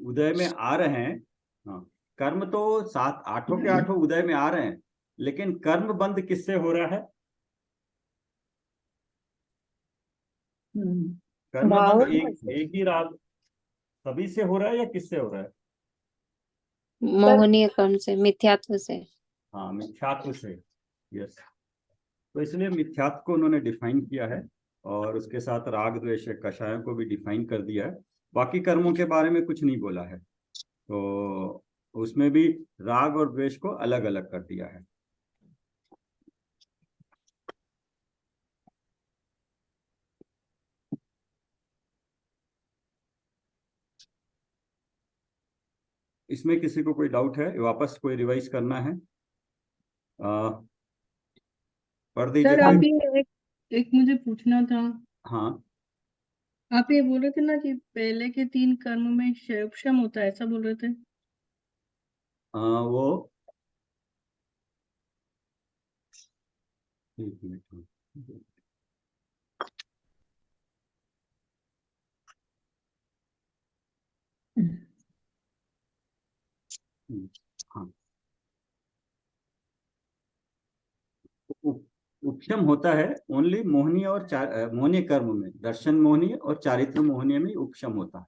उदय में आ रहे हैं। हाँ, कर्म तो सात आठों के आठों उदय में आ रहे हैं, लेकिन कर्म बंद किससे हो रहा है? कर्म बंद भाव एक ही राग सभी से हो रहा है या किससे हो रहा है? सर। मोहनीय कर्म से, मिथ्यात्व से। हाँ, मिथ्यात्व से। यस। तो इसलिए मिथ्यात्व को उन्होंने डिफाइन किया है, और उसके साथ राग द्वेष कषायों को भी डिफाइन कर दिया है। बाकी कर्मों के बारे में कुछ नहीं बोला है, तो उसमें भी राग और द्वेष को अलग अलग कर दिया है। इसमें किसी को कोई डाउट है? वापस कोई रिवाइज करना है? पढ़ दीजिए सर कोई। आप ये एक मुझे पूछना था। हाँ, आप ये बोल रहे थे ना कि पहले के 3 कर्म में क्षय होता है, ऐसा बोल रहे थे। वो एक मिनट। हाँ, उपशम होता है ओनली मोहनीय और मोहनीय कर्म में, दर्शन मोहनीय और चारित्र मोहनीय में उपशम होता है।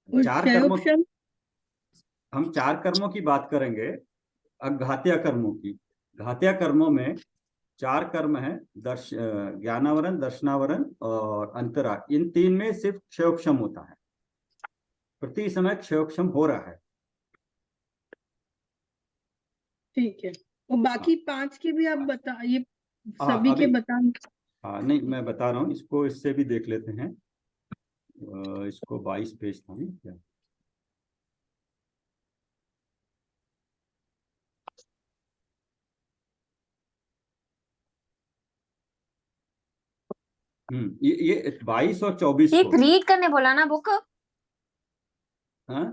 और चार कर्मों, हम चार कर्मों की बात करेंगे। घात्या कर्मों की। घात्या कर्मों में चार कर्म है, ज्ञानावरण, दर्शनावरण और अंतरा। इन तीन में सिर्फ क्षयोक्षम होता है, प्रति समय क्षयोक्षम हो रहा है। ठीक है। और बाकी 5 के भी आप बता, ये सभी अभी के बता। हाँ, नहीं मैं बता रहा हूँ, इसको इससे भी देख लेते हैं। इसको 22 पेज था नहीं क्या? ये 22 और 24 एक को। रीड करने बोला ना बुक। हाँ,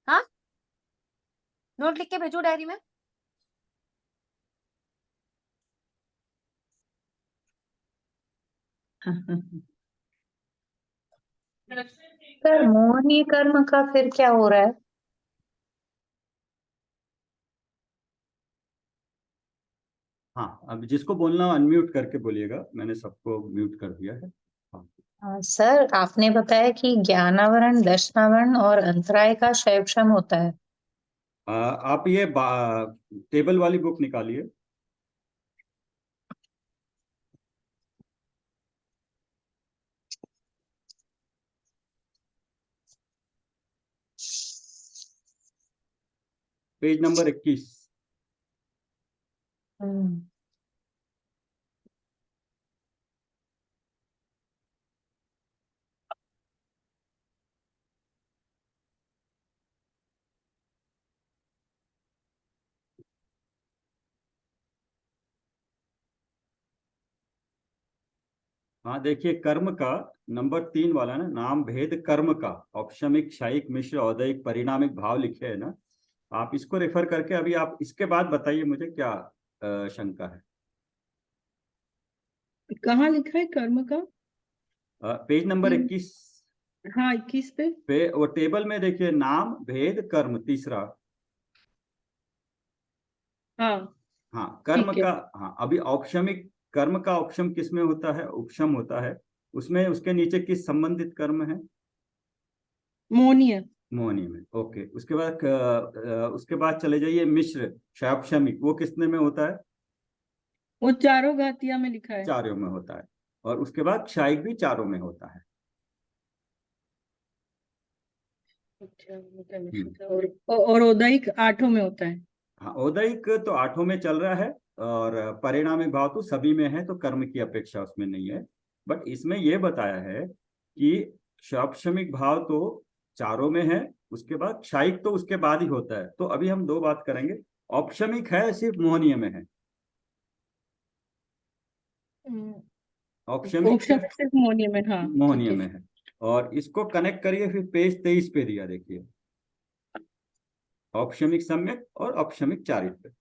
हाँ, नोट लिख के भेजो डायरी में। सर मोहनीय कर्म का फिर क्या हो रहा है? हाँ, अब जिसको बोलना अनम्यूट करके बोलिएगा, मैंने सबको म्यूट कर दिया है। हाँ, सर आपने बताया कि ज्ञानावरण, दर्शनावरण और अंतराय का क्षय होता है। आप ये टेबल वाली बुक निकालिए। Page number 21। हम्म। हाँ, देखिए कर्म का नंबर 3 वाला ना, नाम भेद कर्म का औपशमिक, क्षयिक, मिश्र, औदयिक, परिणामिक भाव लिखे है ना। आप इसको रेफर करके अभी आप इसके बाद बताइए मुझे क्या शंका है। कहाँ लिखा है कर्म का? Page number 3। 21 हाँ, 21 पे। पे वो टेबल में देखिए, नाम भेद कर्म तीसरा। हाँ, हाँ, कर्म ठीक है। का। हाँ, अभी औपशमिक कर्म का औपशम किस में होता है? उपशम होता है। उसमें उसके नीचे किस संबंधित कर्म है? मोहनीय। मोहनी में। ओके, उसके बाद चले जाइए मिश्र, शैक्षमिक, वो किसने में होता है? वो चारों घातिया में लिखा है। चारों में होता है। और उसके बाद क्षायिक भी चारों में होता है। अच्छा, होता है हम्म। मिश्र। और उदयिक 8 में होता है। हाँ, औदैहिक तो आठों में चल रहा है, और परिणामिक भाव तो सभी में है, तो कर्म की अपेक्षा उसमें नहीं है। बट इसमें यह बताया है कि शैक्षणिक भाव तो चारों में है, उसके बाद क्षायिक तो उसके बाद ही होता है। तो अभी हम दो बात करेंगे। औपशमिक है सिर्फ मोहनीय में है। औपशमिक ऑप्शन सिर्फ सिर्फ मोहनीय में, हाँ ठीक मोहनीय है। में है। और इसको कनेक्ट करिए फिर पेज 23 पे दिया देखिए, औपशमिक सम्यक और औपशमिक चारित्र।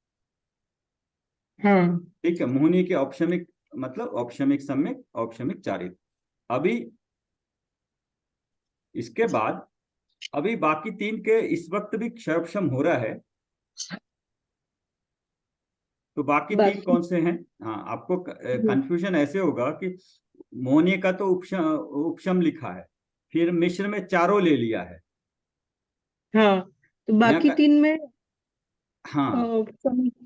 हाँ, ठीक है, मोहनीय के औपशमिक मतलब औपशमिक सम्यक, औपशमिक चारित्र। अभी इसके बाद अभी बाकी तीन के इस वक्त भी क्षयपशम हो रहा है। तो बाकी तीन कौन से हैं? हाँ, आपको कंफ्यूजन ऐसे होगा कि मोहनीय का तो उपशम लिखा है, फिर मिश्र में चारों ले लिया है। हाँ, तो बाकी तीन में हाँ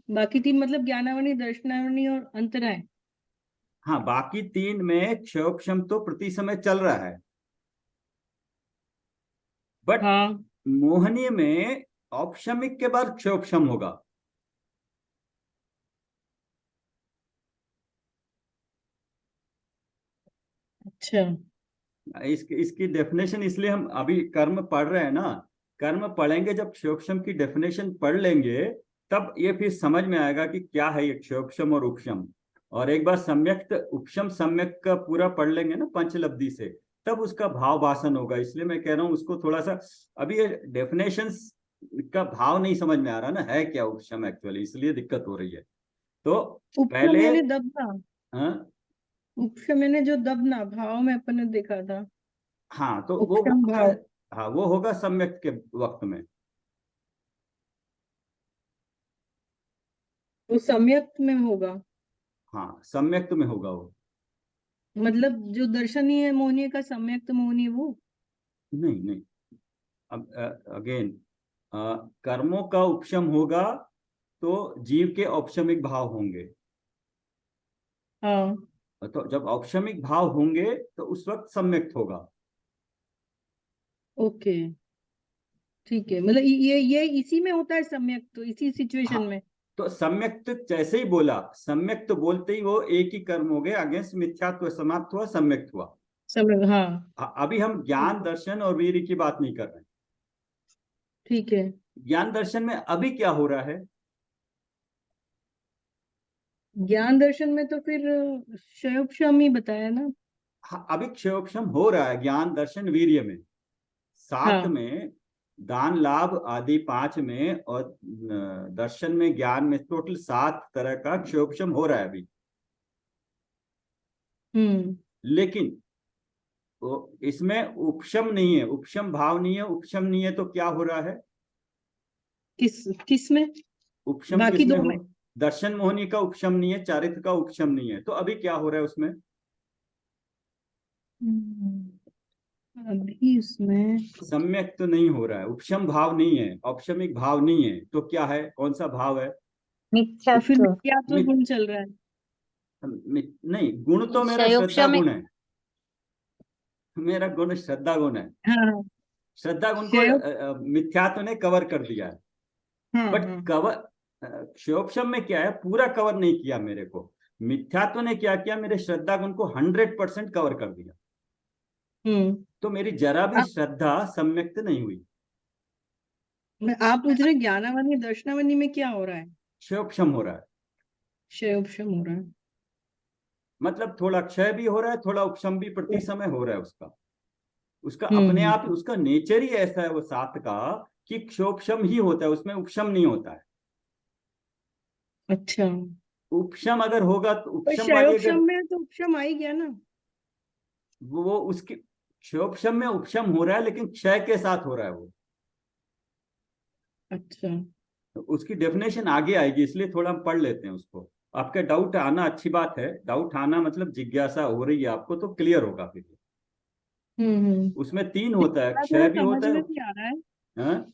बाकी तीन मतलब ज्ञानावनी, दर्शनावनी और अंतराय। हाँ, बाकी तीन में क्षयोपशम तो प्रति समय चल रहा है, बट हाँ, मोहनीय में औपशमिक के बाद क्षयोपशम होगा। अच्छा। इसकी डेफिनेशन इसलिए हम अभी कर्म पढ़ रहे हैं ना, कर्म पढ़ेंगे जब क्षयोपशम की डेफिनेशन पढ़ लेंगे तब ये फिर समझ में आएगा कि क्या है ये क्षयोपशम और उपशम। और एक बार सम्यक्त उपशम सम्यक का पूरा पढ़ लेंगे ना पंचलब्धि से, तब उसका भाव भाषण होगा। इसलिए मैं कह रहा हूँ उसको थोड़ा सा अभी ये डेफिनेशंस का भाव नहीं समझ में आ रहा ना, है क्या उपशम एक्चुअली, इसलिए दिक्कत हो रही है। तो उपशम पहले यानी दबना। हाँ उपशम यानी जो दबना भाव में अपन ने देखा था। हाँ, तो वो उपशम होगा। भाव हाँ, वो होगा सम्यक के वक्त में। वो सम्यक में होगा। हाँ, सम्यक्त में होगा वो। मतलब जो दर्शनीय है मोहनीय का सम्यक मोहनीय वो। नहीं नहीं, अब अगेन कर्मों का उपशम होगा तो जीव के औपशमिक भाव होंगे। हाँ, तो जब औपशमिक भाव होंगे तो उस वक्त सम्यक्त होगा। ओके, ठीक है। मतलब ये इसी में होता है सम्यक, तो इसी सिचुएशन हाँ, में। तो सम्यक्त जैसे ही बोला, सम्यक्त बोलते ही वो एक ही कर्म हो गए, अगेंस्ट मिथ्यात्व समाप्त हुआ, सम्यक्त हुआ। सम्यक, हाँ। अभी हम ज्ञान दर्शन और वीर्य की बात नहीं कर रहे हैं। ठीक है। ज्ञान दर्शन में अभी क्या हो रहा है? ज्ञान दर्शन में तो फिर क्षयोपशम ही बताया ना। हाँ, अभी क्षयोपशम हो रहा है ज्ञान दर्शन वीर्य में। सात हाँ। में दान लाभ आदि, पांच में, और दर्शन में, ज्ञान में, टोटल 7 तरह का क्षयोपशम हो रहा है अभी। लेकिन वो इसमें उपशम नहीं है, उपशम भाव नहीं है, उपशम नहीं है, तो क्या हो रहा है? किस में? उपशम बाकी किसमें दो हो? में। दर्शन मोहनी का उपशम नहीं है, चारित्र का उपशम नहीं है, तो अभी क्या हो रहा है उसमें? अभी उसमें सम्यक तो नहीं हो रहा है, उपशम भाव नहीं है, औपशमिक भाव नहीं है, तो क्या है, कौन सा भाव है? तो फिर मिथ्यात्व। मिथ्यात्व गुण चल रहा है। नहीं, गुण तो मेरा श्रद्धा क्षयोपशम गुण है। मेरा गुण श्रद्धा गुण है। हाँ, श्रद्धा गुण को क्षय। मिथ्यात्व ने कवर कर दिया है। हाँ, बट हाँ। कवर क्षयोपशम में क्या है, पूरा कवर नहीं किया मेरे को। मिथ्यात्व ने क्या किया, मेरे श्रद्धा गुण को 100% कवर कर दिया। तो मेरी जरा भी आप श्रद्धा सम्यक्त नहीं हुई। आप पूछ रहे ज्ञानावनी दर्शनावनी में क्या हो रहा है? क्षयोपशम हो रहा है, क्षयोपशम हो रहा है। मतलब थोड़ा क्षय भी हो रहा है, थोड़ा उपशम भी प्रति समय हो रहा है। उसका उसका अपने हम्म। आप, उसका नेचर ही ऐसा है वो सात का, कि क्षोपशम ही होता है, उसमें उपशम नहीं होता है। अच्छा। उपशम अगर होगा तो पर उपशम वाली अगर क्षयोपशम में तो उपशम आ ही गया ना। वो उसकी क्षोपशम में उपशम हो रहा है, लेकिन क्षय के साथ हो रहा है वो। अच्छा। तो उसकी डेफिनेशन आगे आएगी, इसलिए थोड़ा हम पढ़ लेते हैं उसको। आपका डाउट आना अच्छी बात है, डाउट आना मतलब जिज्ञासा हो रही है आपको, तो क्लियर होगा फिर। हम्म। उसमें 3 होता है, थोड़ा थोड़ा क्षय भी समझ होता है। में भी आ रहा है। हाँ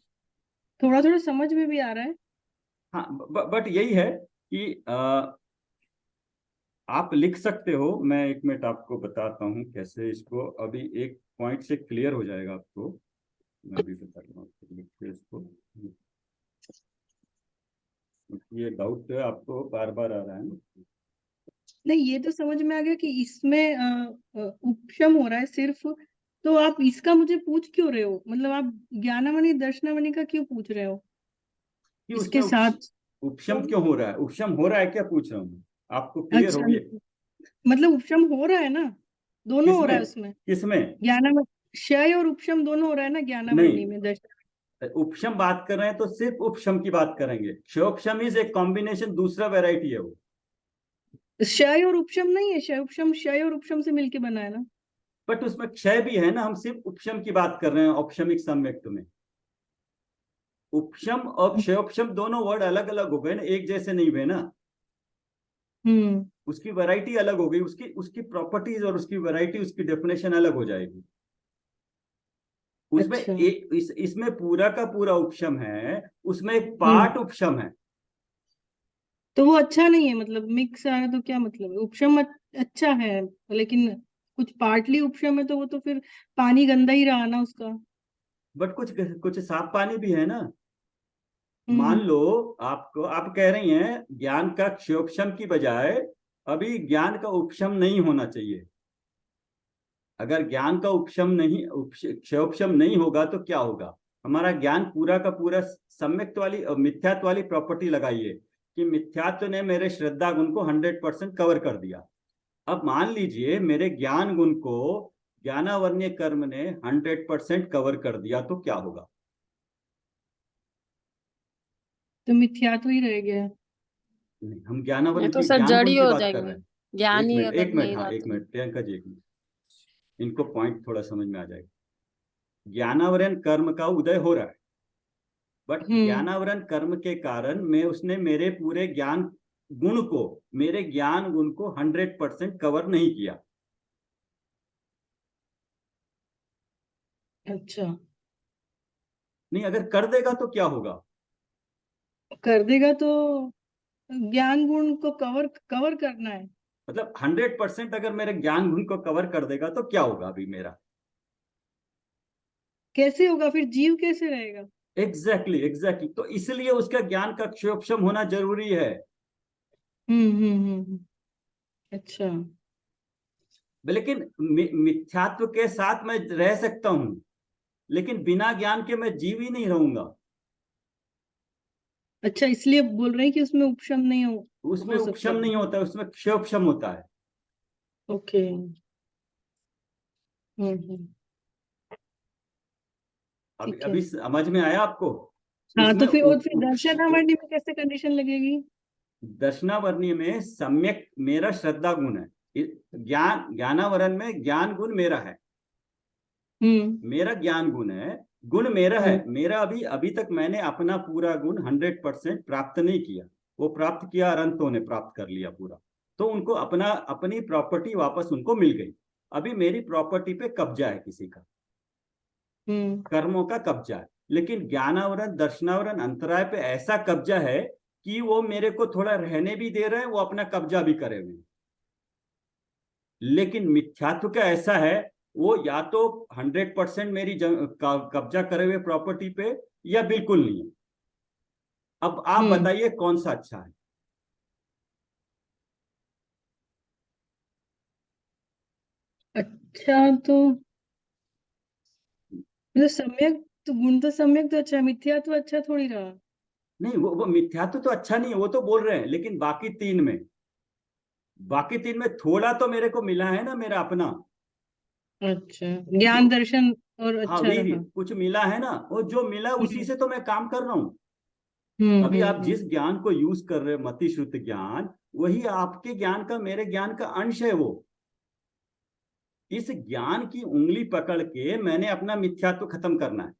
थोड़ा थोड़ा समझ में भी आ रहा है। हाँ, बट यही है कि आप लिख सकते हो। मैं 1 मिनट आपको बताता हूँ कैसे इसको, अभी एक पॉइंट से क्लियर हो जाएगा आपको। मैं अभी बताता हूँ लिख के इसको। ये डाउट आपको बार बार आ रहा है ना। नहीं, ये तो समझ में आ गया कि इसमें उपशम हो रहा है सिर्फ। तो आप इसका मुझे पूछ क्यों रहे हो? मतलब आप ज्ञानावनी दर्शनावनी का क्यों पूछ रहे हो कि इसके उसमें साथ? उपशम क्यों हो रहा है, उपशम हो रहा है क्या पूछ रहा हूँ मैं, आपको क्लियर अच्छा, होगी। मतलब उपशम हो रहा है ना। दोनों हो रहा किसमें? है उसमें। किसमें? ज्ञानावनी, क्षय और उपशम दोनों हो रहा है ना ज्ञानावरणी नहीं, में, दर्शन। उपशम बात कर रहे हैं तो सिर्फ उपशम की बात करेंगे। क्षयोपशम इज एक कॉम्बिनेशन, दूसरा वैरायटी है वो। क्षय और उपशम नहीं है, क्षय उपशम क्षय और उपशम से मिलके बना है ना। बट उसमें क्षय भी है ना, हम सिर्फ उपशम की बात कर रहे हैं औपशमिक सम्यक्त में। उपशम और क्षयोपशम दोनों वर्ड अलग अलग हो गए ना, एक जैसे नहीं हुए ना। उसकी वैरायटी अलग हो गई, उसकी उसकी प्रॉपर्टीज और उसकी वैरायटी, उसकी डेफिनेशन अलग हो जाएगी। उसमें अच्छा। इसमें पूरा का पूरा उपशम है, उसमें एक पार्ट उपशम है। तो वो अच्छा नहीं है, मतलब मिक्स आ रहा है तो क्या मतलब है? उपशम अच्छा है, लेकिन कुछ पार्टली उपशम है तो वो तो फिर पानी गंदा ही रहा ना उसका। बट कुछ कुछ साफ पानी भी है ना। मान हम्म। लो आपको, आप कह रही हैं ज्ञान का क्षयोपशम की बजाय अभी ज्ञान का उपशम नहीं होना चाहिए। अगर ज्ञान का उपशम नहीं, क्षयोपशम नहीं होगा तो क्या होगा? हमारा ज्ञान पूरा का पूरा सम्यक्त वाली और मिथ्यात्व वाली प्रॉपर्टी लगाइए कि मिथ्यात्व ने मेरे श्रद्धा गुण को 100% कवर कर दिया। अब मान लीजिए मेरे ज्ञान गुण को ज्ञानावर्ण्य कर्म ने 100% कवर कर दिया, तो क्या होगा? तो मिथ्यात्व ही रह गया। नहीं, हम ये ज्ञानावरण तो की सर ज्ञान जड़ गुण ही की हो बात कर जाएंगे, रहे हैं। ज्ञान ही अगर एक नहीं मिनट, हाँ रहा एक तो। मिनट प्रियंका जी, एक मिनट, इनको पॉइंट थोड़ा समझ में आ जाएगा। ज्ञानावरण कर्म का उदय हो रहा है, बट हम्म। ज्ञानावरण कर्म के कारण मैं उसने मेरे पूरे ज्ञान गुण को, मेरे ज्ञान गुण को 100% कवर नहीं किया। अच्छा। नहीं, अगर कर देगा तो क्या होगा? कर देगा तो ज्ञान गुण को कवर कवर करना है। मतलब 100% अगर मेरे ज्ञान गुण को कवर कर देगा तो क्या होगा अभी मेरा? कैसे होगा फिर? जीव कैसे रहेगा? एग्जैक्टली तो इसलिए उसका ज्ञान का क्षयोपशम होना जरूरी है। अच्छा। लेकिन मिथ्यात्व के साथ मैं रह सकता हूं, लेकिन बिना ज्ञान के मैं जीव ही नहीं रहूंगा। अच्छा, इसलिए बोल रहे हैं कि उसमें उपशम नहीं उसमें हो सकता। उपशम नहीं होता, उसमें क्षयोपशम होता है। ओके। हम्म। अभी ठीक है। अभी समझ में आया आपको? हाँ, तो उसमें फिर और फिर दर्शनावली में कैसे कंडीशन लगेगी? दर्शनावरणी में सम्यक मेरा श्रद्धा गुण है। ज्ञानावरण में ज्ञान गुण मेरा है, हम्म। मेरा ज्ञान गुण है, गुण मेरा है। हम्म। मेरा अभी अभी तक मैंने अपना पूरा गुण 100% प्राप्त नहीं किया। वो प्राप्त किया, अरंतों ने प्राप्त कर लिया पूरा, तो उनको अपना अपनी प्रॉपर्टी वापस उनको मिल गई। अभी मेरी प्रॉपर्टी पे कब्जा है किसी का, हम्म। कर्मों का कब्जा है। लेकिन ज्ञानावरण दर्शनावरण अंतराय पे ऐसा कब्जा है कि वो मेरे को थोड़ा रहने भी दे रहे हैं, वो अपना कब्जा भी करे हुए। लेकिन मिथ्यात्व का ऐसा है, वो या तो 100% मेरी कब्जा करे हुए प्रॉपर्टी पे, या बिल्कुल नहीं है। अब आप हम्म। बताइए कौन सा अच्छा है? अच्छा, तो मतलब सम्यक तो गुण तो सम्यक तो अच्छा है, मिथ्या तो अच्छा थोड़ी रहा। नहीं, वो मिथ्यात्व तो अच्छा नहीं है, वो तो बोल रहे हैं, लेकिन बाकी तीन में थोड़ा तो मेरे को मिला है ना, मेरा अपना अच्छा, जो। ज्ञान दर्शन और हाँ, अच्छा वीर्य रहा। कुछ मिला है ना, वो जो मिला उसी हम्म। से तो मैं काम कर रहा हूं। अभी आप हम्म। जिस ज्ञान को यूज कर रहे हो, मति श्रुत ज्ञान, वही आपके ज्ञान का, मेरे ज्ञान का अंश है वो। इस ज्ञान की उंगली पकड़ के मैंने अपना मिथ्यात्व खत्म करना है।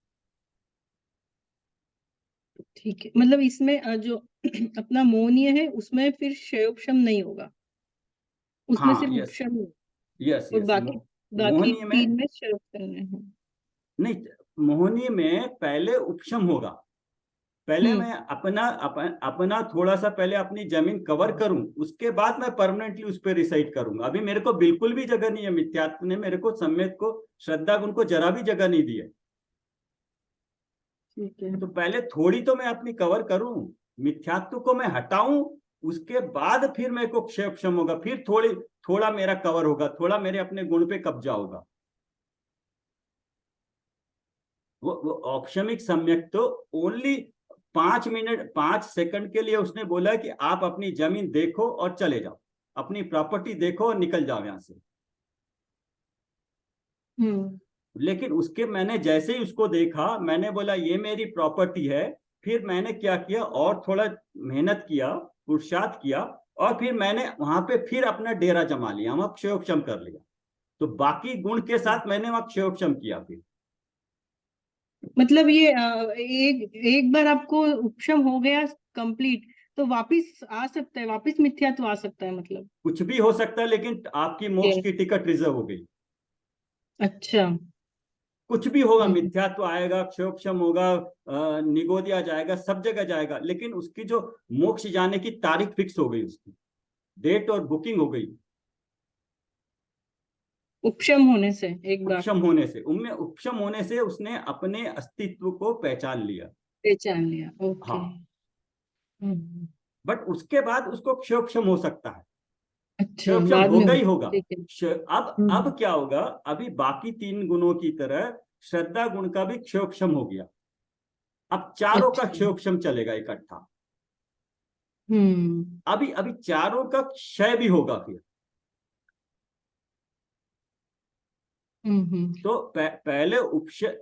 ठीक है, मतलब इसमें जो अपना मोहनीय है उसमें फिर क्षयोपशम नहीं होगा, उसमें हाँ, सिर्फ यस, उपशम होगा। यस, और यस। बाकी बाकी मोहनीय में, तीन में क्षयोपशम है। नहीं, मोहनीय में पहले उपशम होगा। पहले हम्म। मैं अपना थोड़ा सा पहले अपनी जमीन कवर करूं, उसके बाद मैं परमानेंटली उस पर रिसाइड करूंगा। अभी मेरे को बिल्कुल भी जगह नहीं है, मिथ्यात्व ने मेरे को, सम्यक को, श्रद्धा गुण को जरा भी जगह नहीं दी है। ठीक है। तो पहले थोड़ी तो मैं अपनी कवर करूं, मिथ्यात्व को मैं हटाऊं, उसके बाद फिर मेरे को क्षयक्षम होगा, फिर थोड़ा मेरा कवर होगा, थोड़ा मेरे अपने गुण पे कब्जा होगा। वो औपशमिक सम्यक तो ओनली 5 मिनट 5 सेकंड के लिए उसने बोला कि आप अपनी जमीन देखो और चले जाओ, अपनी प्रॉपर्टी देखो और निकल जाओ यहां से। हम्म। लेकिन उसके मैंने जैसे ही उसको देखा, मैंने बोला ये मेरी प्रॉपर्टी है। फिर मैंने क्या किया, और थोड़ा मेहनत किया, पुरुषार्थ किया, और फिर मैंने वहां पे फिर अपना डेरा जमा लिया, वहां क्षयोक्षम कर लिया। तो बाकी गुण के साथ मैंने वहां क्षयोपशम किया फिर। मतलब ये एक बार आपको उपशम हो गया कंप्लीट, तो वापिस आ सकता है, वापिस मिथ्यात्व आ सकता है मतलब। कुछ भी हो सकता है, लेकिन आपकी मोक्ष की टिकट रिजर्व हो गई। अच्छा। कुछ भी होगा, हम्म मिथ्यात्व आएगा, क्षयोपशम होगा, निगोदिया जाएगा, सब जगह जाएगा, लेकिन उसकी जो मोक्ष जाने की तारीख फिक्स हो गई, उसकी डेट और बुकिंग हो गई उपशम होने से एक बार उपशम होने से। उनमें उपशम होने से उसने अपने अस्तित्व को पहचान लिया। पहचान लिया। ओके। हाँ, हम्म। बट उसके बाद उसको क्षयोपशम हो सकता है, अच्छा, क्षयोपशम बाद में होगा ही होगा, होगा। ठीक है। अब क्या होगा, अभी बाकी 3 गुणों की तरह श्रद्धा गुण का भी क्षयोपशम हो गया। अब चारों का अच्छा। क्षयोपशम चलेगा इकट्ठा। हम्म अभी अभी चारों का क्षय भी होगा फिर। हम्म। तो पहले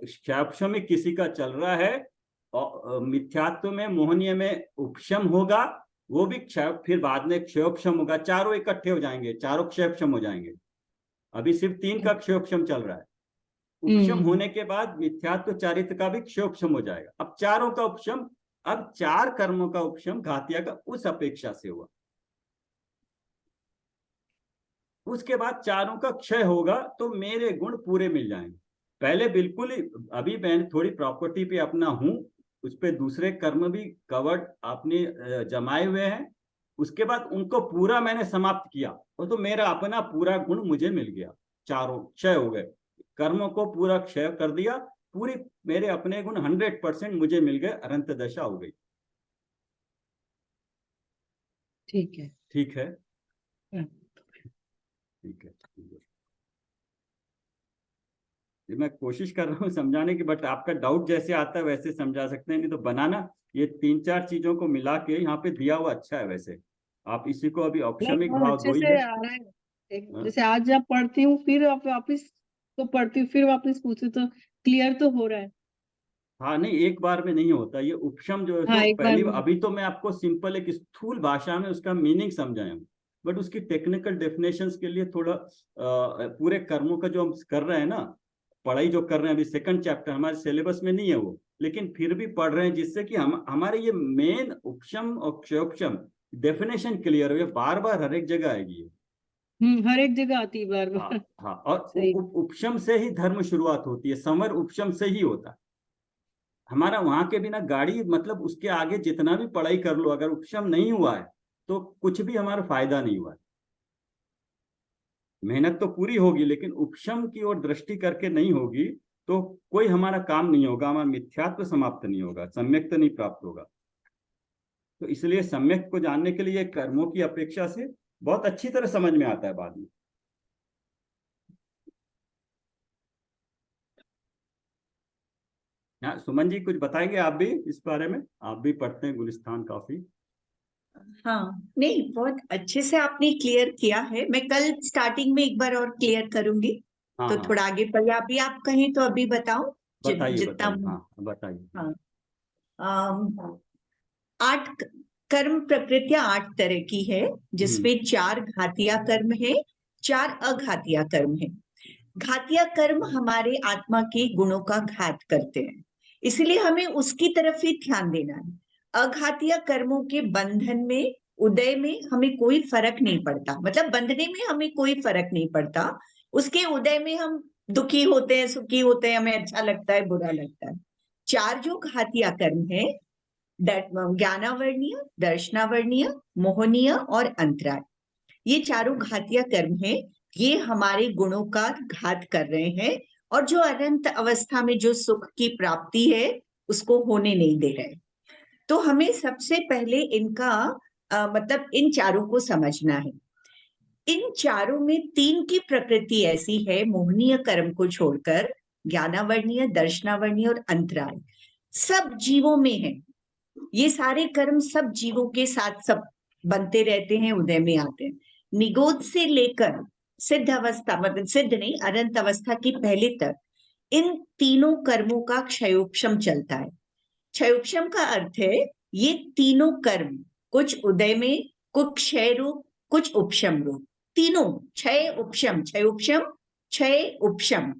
क्षयोपशम में किसी का चल रहा है, और मिथ्यात्व में, मोहनीय में उपशम होगा, वो भी क्षय, फिर बाद में क्षयोपशम होगा, चारों इकट्ठे हो जाएंगे, चारों क्षयोपशम हो जाएंगे। अभी सिर्फ 3 का क्षयोपशम चल रहा है। उपशम हम्म होने के बाद मिथ्यात्व चारित्र का भी क्षयोपशम हो जाएगा। अब चारों का उपशम, अब 4 कर्मों का उपशम घातिया का उस अपेक्षा से हुआ। उसके बाद चारों का क्षय होगा तो मेरे गुण पूरे मिल जाएंगे। पहले बिल्कुल ही, अभी मैं थोड़ी प्रॉपर्टी पे अपना हूं, उस पे दूसरे कर्म भी कवर्ड आपने जमाए हुए हैं। उसके बाद उनको पूरा मैंने समाप्त किया, तो मेरा अपना पूरा गुण मुझे मिल गया, चारों क्षय हो गए, कर्मों को पूरा क्षय कर दिया, पूरी मेरे अपने गुण 100% मुझे मिल गए, अनंत दशा हो गई। ठीक है। ठीक है, हाँ। ठीक है, ठीक है। ये मैं कोशिश कर रहा हूँ समझाने की, बट आपका डाउट जैसे आता है वैसे समझा सकते हैं, नहीं तो बनाना ये 3-4 चीजों को मिला के यहाँ पे दिया हुआ अच्छा है। वैसे आप इसी को अभी नहीं, औपशमिक बहुत भाव अच्छे 2 ही से है। आ रहा है। हाँ जैसे आज आप पढ़ती हूँ, फिर आप वापिस तो पढ़ती हूँ, फिर वापिस पूछती हूँ, तो क्लियर तो हो रहा है। हाँ, नहीं एक बार में नहीं होता ये उपशम जो है। हाँ, सो एक बार पहली, में। अभी तो मैं आपको सिंपल एक स्थूल भाषा में उसका मीनिंग समझाया हूँ, बट उसकी टेक्निकल डेफिनेशंस के लिए थोड़ा पूरे कर्मों का जो हम कर रहे हैं ना, पढ़ाई जो कर रहे हैं, अभी 2nd चैप्टर हमारे सिलेबस में नहीं है वो, लेकिन फिर भी पढ़ रहे हैं, जिससे कि हम हमारे ये मेन उपशम और क्षयोपशम डेफिनेशन क्लियर हो, ये बार बार हर एक जगह आएगी ये। हर एक जगह आती है बार हाँ बार। हाँ, और सही। उपशम से ही धर्म शुरुआत होती है, संवर उपशम से ही होता है हमारा। वहां के बिना गाड़ी, मतलब उसके आगे जितना भी पढ़ाई कर लो, अगर उपशम नहीं हुआ है तो कुछ भी हमारा फायदा नहीं हुआ है। मेहनत तो पूरी होगी, लेकिन उपशम की ओर दृष्टि करके नहीं होगी तो कोई हमारा काम नहीं होगा, हमारा मिथ्यात्व समाप्त नहीं होगा, सम्यक्त नहीं प्राप्त होगा। तो इसलिए सम्यक को जानने के लिए कर्मों की अपेक्षा से बहुत अच्छी तरह समझ में आता है बाद में। हाँ, सुमन जी कुछ बताएंगे आप भी इस बारे में, आप भी पढ़ते हैं गुलिस्तान काफी। हाँ, नहीं, बहुत अच्छे से आपने क्लियर किया है। मैं कल स्टार्टिंग में एक बार और क्लियर करूंगी, हाँ तो हाँ, थोड़ा आगे पढ़िए। अभी आप कहें तो अभी बताओ बताइए जितना। बताइए, हाँ बताइए। हाँ, अम, 8 कर्म प्रकृतियां 8 तरह की है, हम्म जिसमें 4 घातिया कर्म है, 4 अघातिया कर्म है। घातिया कर्म हमारे आत्मा के गुणों का घात करते हैं, इसलिए हमें उसकी तरफ ही ध्यान देना है। अघातिया कर्मों के बंधन में, उदय में हमें कोई फर्क नहीं पड़ता, मतलब बंधने में हमें कोई फर्क नहीं पड़ता। उसके उदय में हम दुखी होते हैं, सुखी होते हैं, हमें अच्छा लगता है, बुरा लगता है। 4 जो घातिया कर्म है, ज्ञानावर्णीय, दर्शनावर्णीय, मोहनीय और अंतराय, ये चारों घातिया कर्म है। ये हमारे गुणों का घात कर रहे हैं, और जो अनंत अवस्था में जो सुख की प्राप्ति है उसको होने नहीं दे रहे। तो हमें सबसे पहले इनका मतलब इन चारों को समझना है। इन चारों में 3 की प्रकृति ऐसी है, मोहनीय कर्म को छोड़कर, ज्ञानावर्णीय, दर्शनावर्णीय और अंतराय, सब जीवों में है। ये सारे कर्म सब जीवों के साथ सब बनते रहते हैं, उदय में आते हैं। निगोद से लेकर सिद्ध अवस्था, मतलब सिद्ध नहीं, अनंत अवस्था की पहले तक इन तीनों कर्मों का क्षयोपशम चलता है। क्षयोपशम का अर्थ है ये तीनों कर्म, कुछ उदय में, कुछ क्षय रूप, कुछ उपशम रूप, तीनों क्षय उपशम, क्षयोपशम, क्षय उपशम,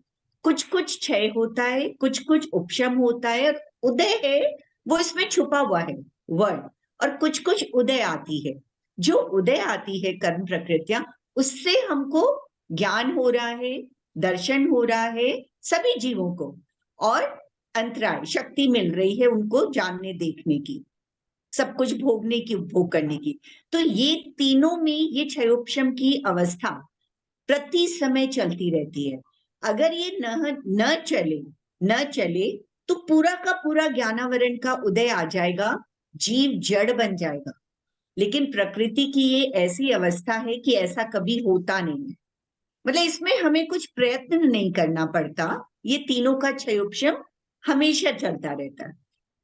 कुछ कुछ क्षय होता है, कुछ कुछ उपशम होता है, और उदय है वो इसमें छुपा हुआ है वर्ड, और कुछ कुछ उदय आती है। जो उदय आती है कर्म प्रकृतियां, उससे हमको ज्ञान हो रहा है, दर्शन हो रहा है सभी जीवों को, और अंतराय शक्ति मिल रही है उनको जानने देखने की, सब कुछ भोगने की, उपभोग करने की। तो ये तीनों में ये क्षयोपशम की अवस्था प्रति समय चलती रहती है। अगर ये न चले तो पूरा का पूरा ज्ञानावरण का उदय आ जाएगा, जीव जड़ बन जाएगा। लेकिन प्रकृति की ये ऐसी अवस्था है कि ऐसा कभी होता नहीं है, मतलब इसमें हमें कुछ प्रयत्न नहीं करना पड़ता, ये तीनों का क्षयोपशम हमेशा चलता रहता है,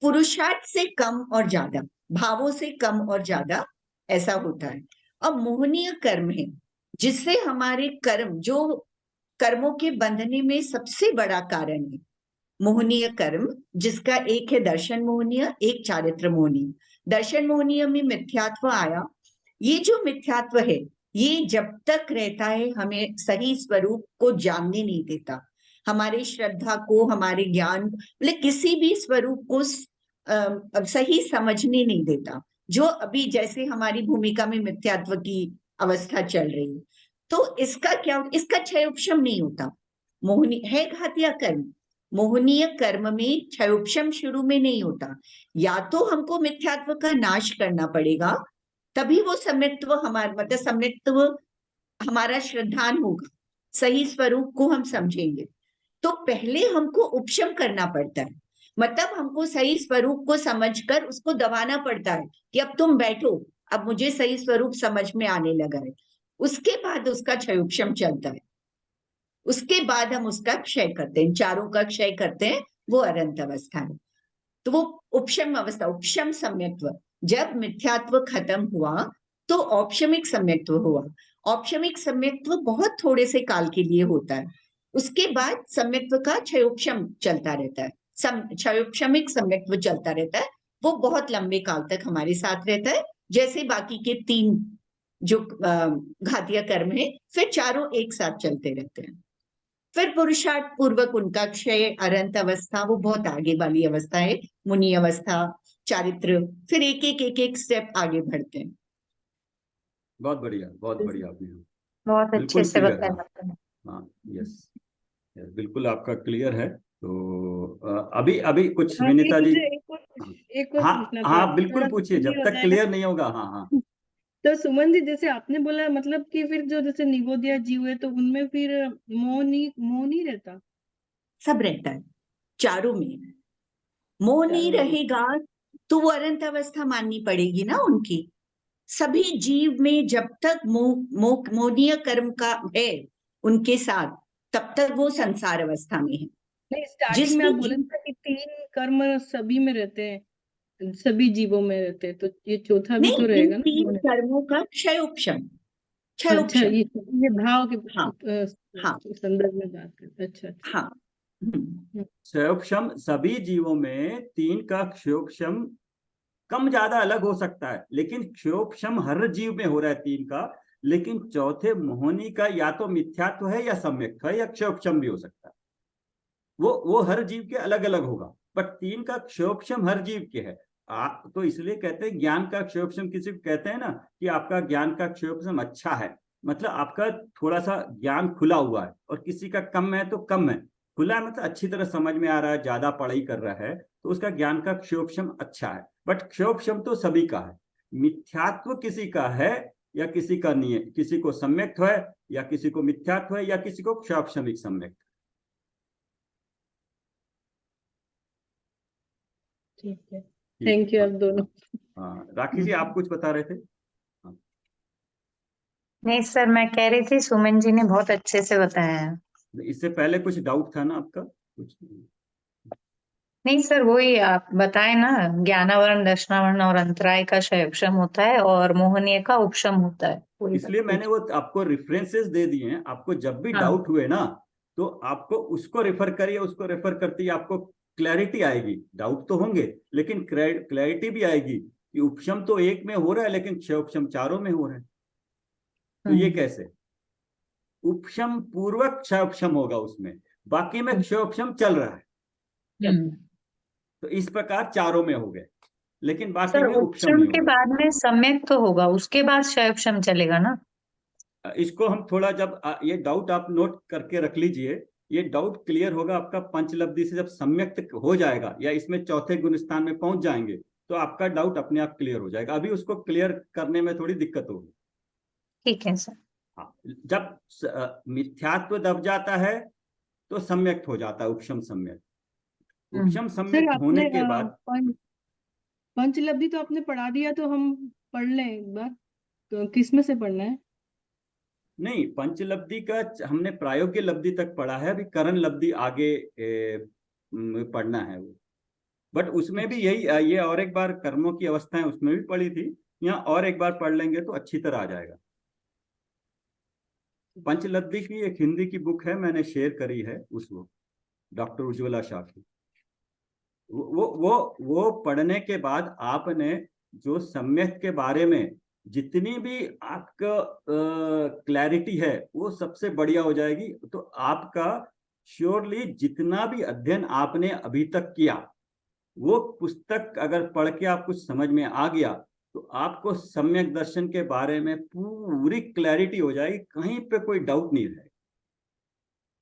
पुरुषार्थ से कम और ज्यादा, भावों से कम और ज्यादा ऐसा होता है। अब मोहनीय कर्म है जिससे हमारे कर्म, जो कर्मों के बंधने में सबसे बड़ा कारण है, मोहनीय कर्म, जिसका एक है दर्शन मोहनीय, एक चारित्र मोहनीय। दर्शन मोहनीय में मिथ्यात्व आया। ये जो मिथ्यात्व है ये जब तक रहता है हमें सही स्वरूप को जानने नहीं देता, हमारे श्रद्धा को, हमारे ज्ञान, मतलब किसी भी स्वरूप को सही समझने नहीं देता। जो अभी जैसे हमारी भूमिका में मिथ्यात्व की अवस्था चल रही है, तो इसका क्या, इसका क्षयोपशम नहीं होता। मोहनी है घातिया कर्म, मोहनीय कर्म में क्षयोपशम शुरू में नहीं होता। या तो हमको मिथ्यात्व का नाश करना पड़ेगा, तभी वो सम्यक्त्व हमारा, मतलब सम्यक्त्व हमारा श्रद्धान होगा, सही स्वरूप को हम समझेंगे। तो पहले हमको उपशम करना पड़ता है, मतलब हमको सही स्वरूप को समझकर उसको दबाना पड़ता है कि अब तुम बैठो, अब मुझे सही स्वरूप समझ में आने लगा है। उसके बाद उसका क्षयोपशम चलता है, उसके बाद हम उसका क्षय करते हैं, चारों का क्षय करते हैं, वो अनंत अवस्था है। तो वो उपशम अवस्था, उपशम सम्यक्त्व, जब मिथ्यात्व खत्म हुआ तो औपशमिक सम्यक्त्व हुआ। औपशमिक सम्यक्त्व बहुत थोड़े से काल के लिए होता है, उसके बाद सम्यक्त्व का क्षयोपशम चलता रहता है, क्षयोपशमिक सम्यक्त्व चलता रहता है, वो बहुत लंबे काल तक हमारे साथ रहता है, जैसे बाकी के तीन जो घातिया कर्म है, फिर चारों एक साथ चलते रहते हैं। फिर पुरुषार्थ पूर्वक उनका क्षय, अनंत अवस्था, वो बहुत आगे वाली अवस्था है, मुनि अवस्था, चारित्र, फिर एक स्टेप आगे बढ़ते हैं। बहुत बढ़िया, बहुत बढ़िया आपने, बहुत अच्छे बिल्कुल से क्लियर। बताया हाँ आपने। हाँ, यस, बिल्कुल आपका क्लियर है। तो अभी अभी कुछ हाँ, विनीता जी, मुझे एक और हाँ पूछना था, हाँ बिल्कुल थोड़ा पूछिए, ये जब होता तक है क्लियर नहीं होगा। हाँ हाँ, तो सुमन जी, जैसे आपने बोला, मतलब कि फिर जो जैसे निगोदिया जीव है तो उनमें फिर मोह नहीं रहता? सब रहता है, चारों में मोह नहीं चारों में। रहेगा तो वो अनंत अवस्था माननी पड़ेगी ना उनकी। सभी जीव में जब तक मोहनीय कर्म का है उनके साथ, तब तक वो संसार अवस्था में है। नहीं, स्टार्टिंग जिस में भी आप बोले जीव था कि 3 कर्म सभी में रहते हैं, सभी जीवों में रहते हैं, तो ये चौथा भी तो नहीं, इन रहेगा ना? 3 कर्मों का क्षय उपशम, क्षय अच्छा, उपशम। ये भाव के हाँ हाँ संदर्भ में बात करते हैं। अच्छा अच्छा। हाँ। हम्म। क्षयोपशम सभी जीवों में 3 का क्षयोपशम कम ज्यादा अलग हो सकता है, लेकिन क्षयोपशम हर जीव में हो रहा है 3 का। लेकिन चौथे मोहनी का या तो मिथ्यात्व है या सम्यक्त्व है, या क्षयोपशम भी हो सकता है, वो हर जीव के अलग अलग होगा, बट 3 का क्षयोपशम हर जीव के है। तो इसलिए कहते हैं ज्ञान का क्षयोपशम, किसी को कहते हैं ना कि आपका ज्ञान का क्षयोपशम अच्छा है, मतलब आपका थोड़ा सा ज्ञान खुला हुआ है, और किसी का कम है तो कम है। खुला है मतलब अच्छी तरह समझ में आ रहा है, ज्यादा पढ़ाई कर रहा है, तो उसका ज्ञान का क्षयोपशम अच्छा है। बट क्षयोपशम तो सभी का है, मिथ्यात्व किसी का है या किसी का नहीं है, किसी को सम्यक्त्व है या किसी को मिथ्यात्व है या किसी को क्षयोपशमिक सम्यक्त्व। ठीक है, ठीक, थैंक यू हाँ आप दोनों। हाँ हाँ, राखी जी आप कुछ बता रहे थे? हाँ, नहीं सर, मैं कह रही थी सुमन जी ने बहुत अच्छे से बताया है। इससे पहले कुछ डाउट था ना आपका कुछ? नहीं सर, वही आप बताए ना, ज्ञानावरण, दर्शनावरण और अंतराय का क्षयोपशम होता है और मोहनीय का उपशम होता है, वही बात इसलिए मैंने पूछी। वो आपको रेफरेंसेस दे दिए हैं, आपको जब भी हाँ डाउट हुए ना तो आपको उसको रेफर करिए, उसको रेफर करते ही आपको क्लैरिटी आएगी। डाउट तो होंगे लेकिन क्लैरिटी भी आएगी कि उपशम तो एक में हो रहा है लेकिन क्षयोपशम चारों में हो रहा है, तो ये कैसे? उपशम पूर्वक क्षयोपशम होगा उसमें, बाकी में क्षयोपशम चल रहा है। तो इस प्रकार चारों में हो गए, लेकिन बाकी सर में उपशम उपशम नहीं के होगा। बाद में सम्यक तो होगा, उसके बाद क्षयोपशम चलेगा ना? इसको हम थोड़ा जब ये डाउट आप नोट करके रख लीजिए, ये डाउट क्लियर होगा आपका पंचलब्धि से जब सम्यक्त हो जाएगा या इसमें चौथे गुण स्थान में पहुंच जाएंगे तो आपका डाउट अपने आप क्लियर हो जाएगा। अभी उसको क्लियर करने में थोड़ी दिक्कत होगी। ठीक है सर। हाँ, जब मिथ्यात्व दब जाता है तो सम्यक्त हो जाता है, उपशम सम्यक्त। उपशम सर सम्यक्त होने आपने के बाद पंचलब्धि तो आपने पढ़ा दिया, तो हम पढ़ लें एक बार, तो किस में से पढ़ना है? नहीं, पंचलब्धि का हमने प्रायोगिक लब्धि तक पढ़ा है, अभी करण लब्धि आगे पढ़ना है वो। बट उसमें भी यही ये और एक बार कर्मों की अवस्थाएं उसमें भी पढ़ी थी, यहाँ और एक बार पढ़ लेंगे तो अच्छी तरह आ जाएगा। पंचलब्धि की एक हिंदी की बुक है, मैंने शेयर करी है उसको, डॉक्टर उज्ज्वला शाह की। वो पढ़ने के बाद आपने जो सम्यक के बारे में जितनी भी आपका क्लैरिटी है वो सबसे बढ़िया हो जाएगी। तो आपका श्योरली जितना भी अध्ययन आपने अभी तक किया वो पुस्तक अगर पढ़ के आप कुछ समझ में आ गया तो आपको सम्यक दर्शन के बारे में पूरी क्लैरिटी हो जाएगी, कहीं पे कोई डाउट नहीं रहेगा।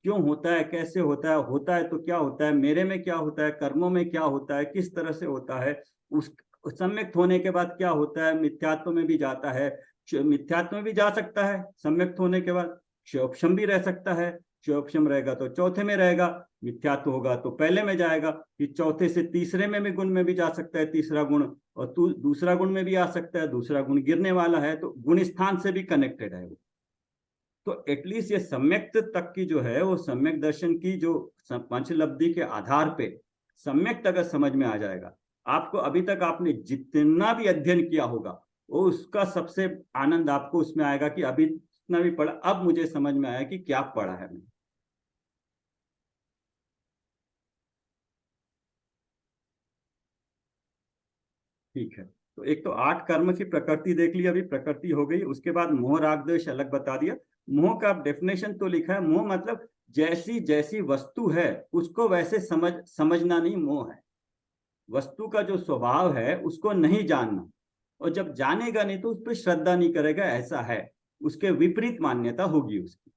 क्यों होता है, कैसे होता है तो क्या होता है, मेरे में क्या होता है, कर्मों में क्या होता है, किस तरह से होता है, उस सम्यक्त होने के बाद क्या होता है, मिथ्यात्व में भी जाता है, मिथ्यात्व में भी जा सकता है सम्यक्त होने के बाद, क्षयोपशम भी रह सकता है, क्षयोपशम रहेगा तो चौथे में रहेगा, मिथ्यात्व होगा तो पहले में जाएगा, फिर चौथे से तीसरे में भी गुण में भी जा सकता है तीसरा गुण, और दूसरा गुण में भी आ सकता है, दूसरा गुण गिरने वाला है तो गुण स्थान से भी कनेक्टेड है वो। तो एटलीस्ट ये सम्यक्त तक की जो है वो सम्यक दर्शन की जो पंचलब्धि के आधार पे सम्यक्त अगर समझ में आ जाएगा, आपको अभी तक आपने जितना भी अध्ययन किया होगा वो उसका सबसे आनंद आपको उसमें आएगा कि अभी जितना भी पढ़ा अब मुझे समझ में आया कि क्या पढ़ा है मैंने। ठीक है, तो एक तो 8 कर्म की प्रकृति देख ली, अभी प्रकृति हो गई। उसके बाद मोह राग द्वेष अलग बता दिया। मोह का डेफिनेशन तो लिखा है, मोह मतलब जैसी जैसी वस्तु है उसको वैसे समझना नहीं मोह है। वस्तु का जो स्वभाव है उसको नहीं जानना, और जब जानेगा नहीं तो उस पर श्रद्धा नहीं करेगा, ऐसा है, उसके विपरीत मान्यता होगी उसकी।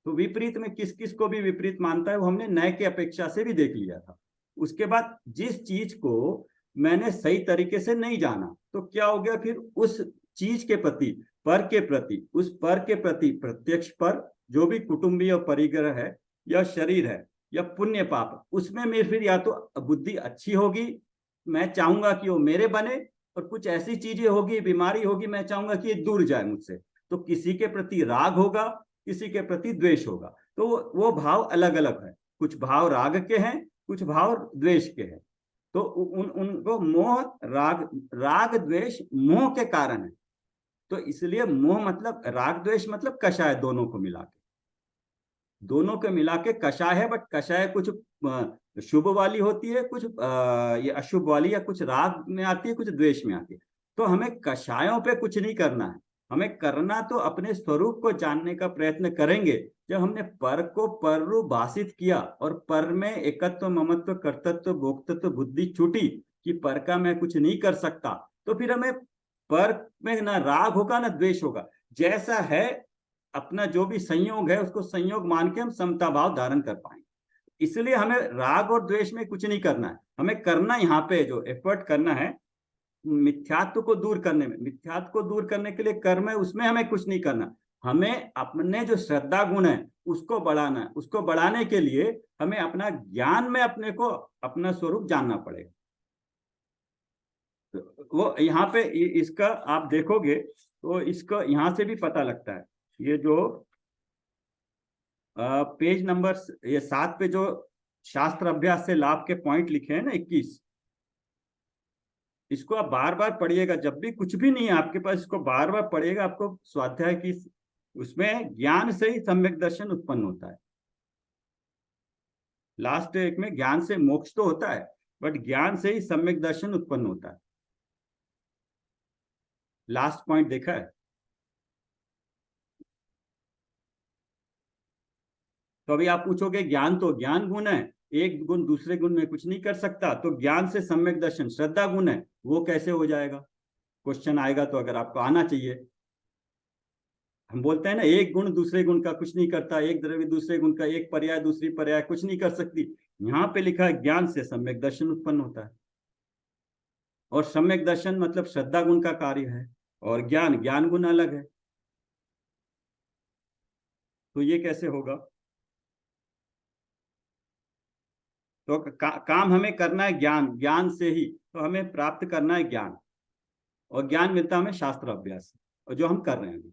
तो विपरीत में किस किस को भी विपरीत मानता है वो हमने नए के अपेक्षा से भी देख लिया था। उसके बाद जिस चीज को मैंने सही तरीके से नहीं जाना तो क्या हो गया, फिर उस चीज के प्रति, पर के प्रति, उस पर के प्रति प्रत्यक्ष पर जो भी कुटुंबीय और परिग्रह है या शरीर है या पुण्य पाप, उसमें मेरे फिर या तो बुद्धि अच्छी होगी, मैं चाहूंगा कि वो मेरे बने, और कुछ ऐसी चीजें होगी, बीमारी होगी, मैं चाहूंगा कि ये दूर जाए मुझसे। तो किसी के प्रति राग होगा, किसी के प्रति द्वेष होगा, तो वो भाव अलग अलग है, कुछ भाव राग के हैं, कुछ भाव द्वेष के हैं। तो उनको मोह राग द्वेष मोह के कारण है। तो इसलिए मोह मतलब राग द्वेष मतलब कषाय, दोनों को मिला के, दोनों को मिला के कषाय है। बट कषाय कुछ शुभ वाली होती है, कुछ ये अशुभ वाली, या कुछ राग में आती है, कुछ द्वेष में आती है। तो हमें कषायों पे कुछ नहीं करना है, हमें करना तो अपने स्वरूप को जानने का प्रयत्न करेंगे। जब हमने पर को पर रूप भाषित किया और पर में एकत्व, ममत्व, कर्तृत्व, भोक्तृत्व बुद्धि छूटी कि पर का मैं कुछ नहीं कर सकता, तो फिर हमें पर में ना राग होगा ना द्वेष होगा। जैसा है अपना जो भी संयोग है उसको संयोग मान के हम समता भाव धारण कर पाएंगे। इसलिए हमें राग और द्वेष में कुछ नहीं करना है, हमें करना यहाँ पे जो एफर्ट करना है मिथ्यात्व को दूर करने में, मिथ्यात्व को दूर करने के लिए कर्म है, उसमें हमें कुछ नहीं करना। हमें अपने जो श्रद्धा गुण है उसको बढ़ाना है, उसको बढ़ाने के लिए हमें अपना ज्ञान में अपने को अपना स्वरूप जानना पड़ेगा। तो वो यहाँ पे इसका आप देखोगे तो इसको यहाँ से भी पता लगता है। ये जो पेज नंबर ये 7 पे जो शास्त्र अभ्यास से लाभ के पॉइंट लिखे हैं ना 21, इसको आप बार बार पढ़िएगा। जब भी कुछ भी नहीं है आपके पास, इसको बार बार पढ़िएगा, आपको स्वाध्याय की उसमें ज्ञान से ही सम्यक दर्शन उत्पन्न होता है। लास्ट एक में ज्ञान से मोक्ष तो होता है, बट ज्ञान से ही सम्यक दर्शन उत्पन्न होता है। लास्ट पॉइंट देखा है? तो अभी आप पूछोगे ज्ञान तो ज्ञान गुण है, एक गुण दूसरे गुण में कुछ नहीं कर सकता, तो ज्ञान से सम्यक दर्शन श्रद्धा गुण है, वो कैसे हो जाएगा? क्वेश्चन आएगा तो अगर आपको आना चाहिए। हम बोलते हैं ना, एक गुण दूसरे गुण का कुछ नहीं करता, एक द्रव्य दूसरे गुण का, एक पर्याय दूसरी पर्याय कुछ नहीं कर सकती। यहाँ पे लिखा है ज्ञान से सम्यक दर्शन उत्पन्न होता है, और सम्यक दर्शन मतलब श्रद्धा गुण का कार्य है, और ज्ञान ज्ञान गुण अलग है। तो ये कैसे होगा? तो काम हमें करना है ज्ञान, ज्ञान से ही तो हमें प्राप्त करना है ज्ञान, और ज्ञान मिलता हमें शास्त्र अभ्यास से, और जो हम कर रहे हैं।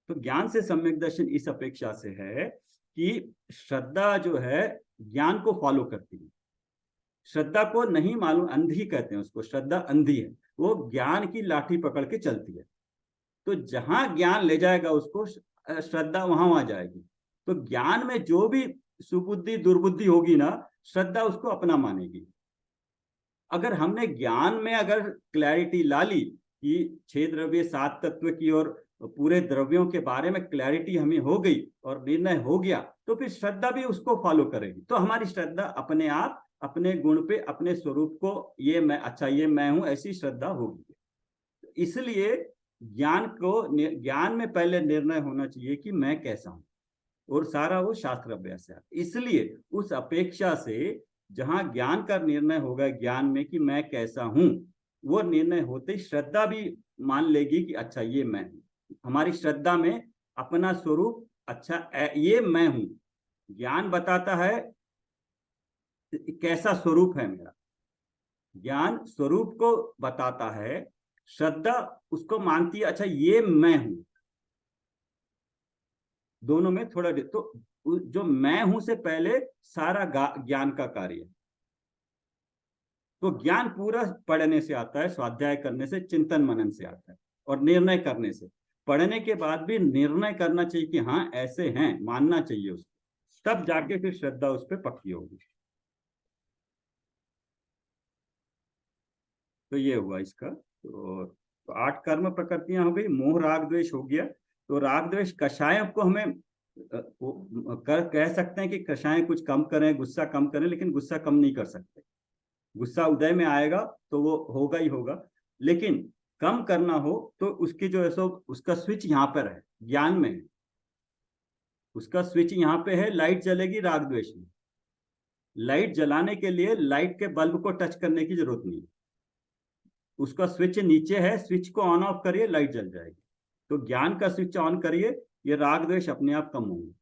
तो ज्ञान से सम्यक दर्शन इस अपेक्षा से है कि श्रद्धा जो है ज्ञान को फॉलो करती है। श्रद्धा को नहीं मालूम, अंधी कहते हैं उसको, श्रद्धा अंधी है, वो ज्ञान की लाठी पकड़ के चलती है। तो जहां ज्ञान ले जाएगा उसको, श्रद्धा वहां वहां जाएगी। तो ज्ञान में जो भी सुबुद्धि दुर्बुद्धि होगी ना, श्रद्धा उसको अपना मानेगी। अगर हमने ज्ञान में अगर क्लैरिटी ला ली कि 6 द्रव्य 7 तत्व की और पूरे द्रव्यों के बारे में क्लैरिटी हमें हो गई और निर्णय हो गया, तो फिर श्रद्धा भी उसको फॉलो करेगी। तो हमारी श्रद्धा अपने आप अपने गुण पे, अपने स्वरूप को, ये मैं, अच्छा ये मैं हूं, ऐसी श्रद्धा होगी। इसलिए ज्ञान में पहले निर्णय होना चाहिए कि मैं कैसा हूं, और सारा वो शास्त्र अभ्यास है। इसलिए उस अपेक्षा से जहां ज्ञान का निर्णय होगा ज्ञान में कि मैं कैसा हूं, वो निर्णय होते ही श्रद्धा भी मान लेगी कि अच्छा ये मैं हूं। हमारी श्रद्धा में अपना स्वरूप, अच्छा ये मैं हूं, ज्ञान बताता है कैसा स्वरूप है मेरा, ज्ञान स्वरूप को बताता है, श्रद्धा उसको मानती है अच्छा ये मैं हूं। दोनों में थोड़ा तो जो मैं हूं से पहले सारा ज्ञान का कार्य है। तो ज्ञान पूरा पढ़ने से आता है, स्वाध्याय करने से, चिंतन मनन से आता है, और निर्णय करने से। पढ़ने के बाद भी निर्णय करना चाहिए कि हाँ ऐसे हैं, मानना चाहिए उसको, तब जाके फिर श्रद्धा उस पर पक्की होगी। तो ये हुआ इसका। तो 8 कर्म प्रकृतियां हो गई, मोह राग द्वेष हो गया। तो राग द्वेष कषाय को हमें कह सकते हैं कि कषाय कुछ कम करें, गुस्सा कम करें, लेकिन गुस्सा कम नहीं कर सकते। गुस्सा उदय में आएगा तो वो होगा ही होगा, लेकिन कम करना हो तो उसकी जो है सो उसका स्विच यहाँ पर है, ज्ञान में उसका स्विच यहाँ पे है, लाइट जलेगी राग द्वेष में। लाइट जलाने के लिए लाइट के बल्ब को टच करने की जरूरत नहीं है, उसका स्विच नीचे है, स्विच को ऑन ऑफ करिए लाइट जल जाएगी। तो ज्ञान का स्विच ऑन करिए, ये राग द्वेष अपने आप कम होंगे।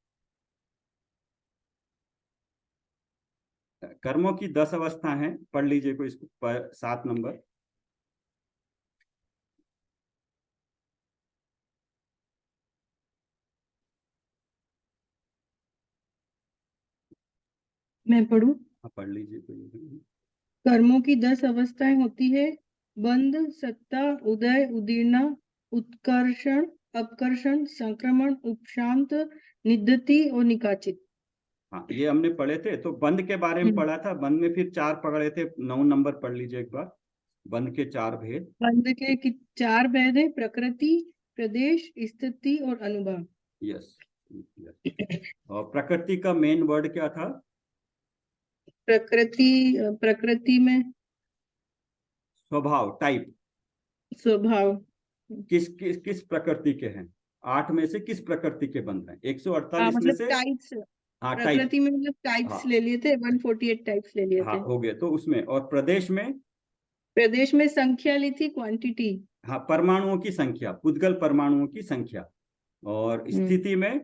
कर्मों की 10 अवस्था हैं, पढ़ लीजिए कोई इसको, 7 नंबर। मैं पढ़ूं? हाँ पढ़ लीजिए कोई। कर्मों की 10 अवस्थाएं होती है: बंध, सत्ता, उदय, उदीर्णा, उत्कर्षण, अपकर्षण, संक्रमण, उपशांत, निद्धति और निकाचित। हाँ ये हमने पढ़े थे। तो बंद के बारे में पढ़ा था, बंद में फिर 4 पढ़े थे, 9 नंबर पढ़ लीजिए एक बार। बंद के 4 भेद। बंध के 4 भेद है: प्रकृति, प्रदेश, स्थिति और अनुभव। यस। और प्रकृति का मेन वर्ड क्या था? प्रकृति में स्वभाव, टाइप। स्वभाव। किस प्रकृति के हैं? 8 में से किस प्रकृति के बंध हैं? 148 में मतलब से। टाइप्स। हाँ टाइप। प्रकृति में मतलब टाइप्स हाँ ले लिए थे, 148 टाइप्स ले लिए हाँ थे। हो गए। तो उसमें, और प्रदेश में? प्रदेश में संख्या ली थी, क्वांटिटी। हाँ परमाणुओं की संख्या, पुद्गल परमाणुओं की संख्या। और स्थिति में?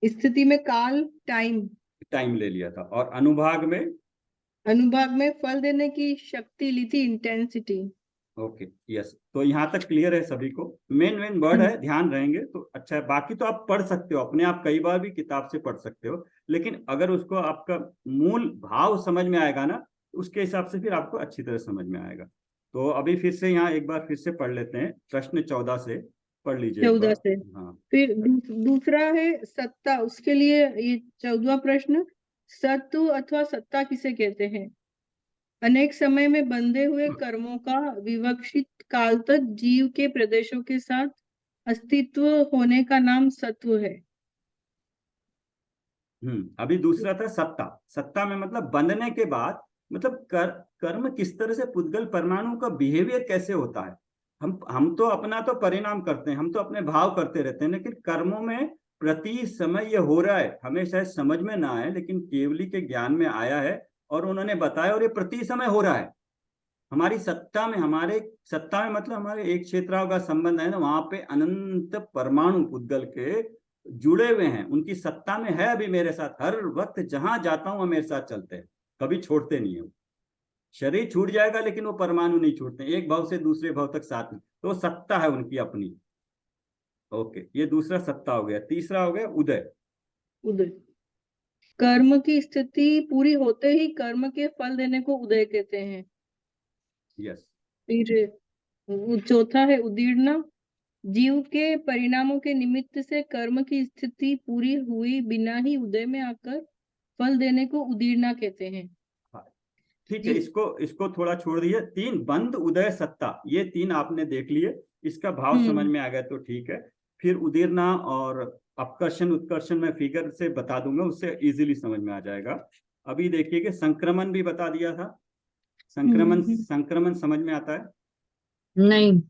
स्थिति में काल, टाइम। टाइम ले लिया था। और अनुभाग में? अनुभाग में फल देने की शक्ति ली थी, इंटेंसिटी। Okay yes. तो यहाँ तक क्लियर है सभी को? मेन वर्ड है, ध्यान रहेंगे तो अच्छा है। बाकी तो आप पढ़ सकते हो अपने आप, कई बार भी किताब से पढ़ सकते हो, लेकिन अगर उसको आपका मूल भाव समझ में आएगा ना, उसके हिसाब से फिर आपको अच्छी तरह समझ में आएगा। तो अभी फिर से यहाँ एक बार फिर से पढ़ लेते हैं, प्रश्न 14 से पढ़ लीजिए एक 14 बार। से। हाँ फिर दूसरा है सत्ता, उसके लिए ये 14वां प्रश्न: सत्व अथवा सत्ता किसे कहते हैं? अनेक समय में बंधे हुए कर्मों का विवक्षित काल तक जीव के प्रदेशों के साथ अस्तित्व होने का नाम सत्व है। अभी दूसरा था सत्ता। सत्ता में मतलब बंधने के बाद, मतलब कर्म किस तरह से पुद्गल परमाणु का बिहेवियर कैसे होता है। हम तो अपना तो परिणाम करते हैं, हम तो अपने भाव करते रहते हैं, लेकिन कर्मों में प्रति समय ये हो रहा है। हमें शायद समझ में ना आए, लेकिन केवली के ज्ञान में आया है और उन्होंने बताया, और ये प्रति समय हो रहा है। हमारी सत्ता में, हमारे सत्ता में मतलब हमारे एक क्षेत्राओं का संबंध है ना, वहां पे अनंत परमाणु पुद्गल के जुड़े हुए हैं, उनकी सत्ता में है अभी मेरे साथ। हर वक्त जहां जाता हूं वो मेरे साथ चलते हैं, कभी छोड़ते नहीं है। शरीर छूट जाएगा लेकिन वो परमाणु नहीं छूटते, एक भाव से दूसरे भाव तक साथ में। तो सत्ता है उनकी अपनी। ओके, ये दूसरा सत्ता हो गया। तीसरा हो गया उदय। उदय, कर्म की स्थिति पूरी होते ही कर्म के फल देने को उदय कहते हैं। यस। फिर चौथा है उदीर्णा, जीव के परिणामों के निमित्त से कर्म की स्थिति पूरी हुई बिना ही उदय में आकर फल देने को उदीर्णा कहते हैं। ठीक है, इसको थोड़ा छोड़ दिए। तीन बंद, उदय, सत्ता, ये तीन आपने देख लिए, इसका भाव समझ में आ गया तो ठीक है। फिर उदीर्णा और अपकर्षण उत्कर्षण में फिगर से बता दूंगा, उससे इजीली समझ में आ जाएगा। अभी देखिए कि संक्रमण भी बता दिया था। संक्रमण समझ में आता है? नहीं,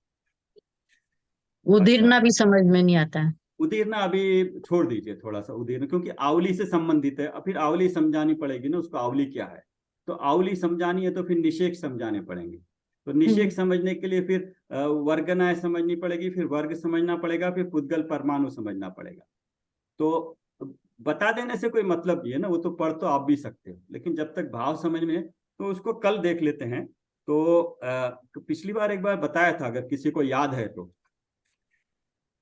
उदीरना अच्छा, भी समझ में नहीं आता है। उदीरना अभी छोड़ दीजिए थोड़ा सा, उदीरना क्योंकि आवली से संबंधित है। फिर आवली समझानी पड़ेगी ना उसको, आवली क्या है। तो आवली समझानी है तो फिर निषेक समझाने पड़ेंगे। तो निषेक समझने के लिए फिर वर्गनाएं समझनी पड़ेगी, फिर वर्ग समझना पड़ेगा, फिर पुद्गल परमाणु समझना पड़ेगा। तो बता देने से कोई मतलब नहीं है ना, वो तो पढ़ तो आप भी सकते हो, लेकिन जब तक भाव समझ में, तो उसको कल देख लेते हैं। तो पिछली बार एक बार बताया था, अगर किसी को याद है तो।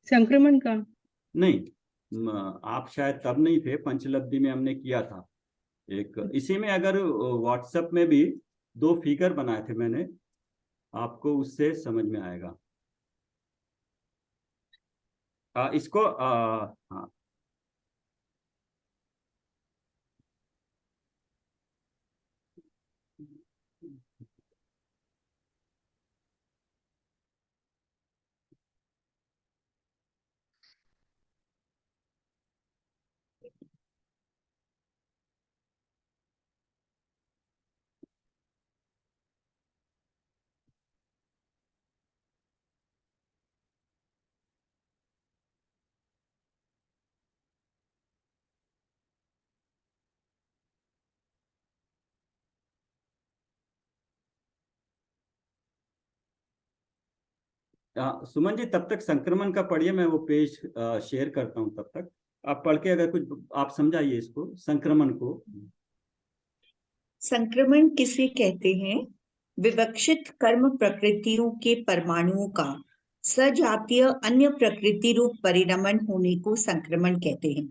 संक्रमण का नहीं, आप शायद तब नहीं थे, पंचलब्धि में हमने किया था एक। इसी में अगर व्हाट्सएप में भी 2 फिगर बनाए थे मैंने, आपको उससे समझ में आएगा। इसको हाँ, सुमन जी तब तक संक्रमण का पढ़िए, मैं वो पेज शेयर करता हूँ, तब तक आप पढ़ के अगर कुछ आप समझाइए इसको, संक्रमण को। संक्रमण किसे कहते हैं? विवक्षित कर्म प्रकृतियों के परमाणुओं का सजातीय अन्य प्रकृति रूप परिणमन होने को संक्रमण कहते हैं।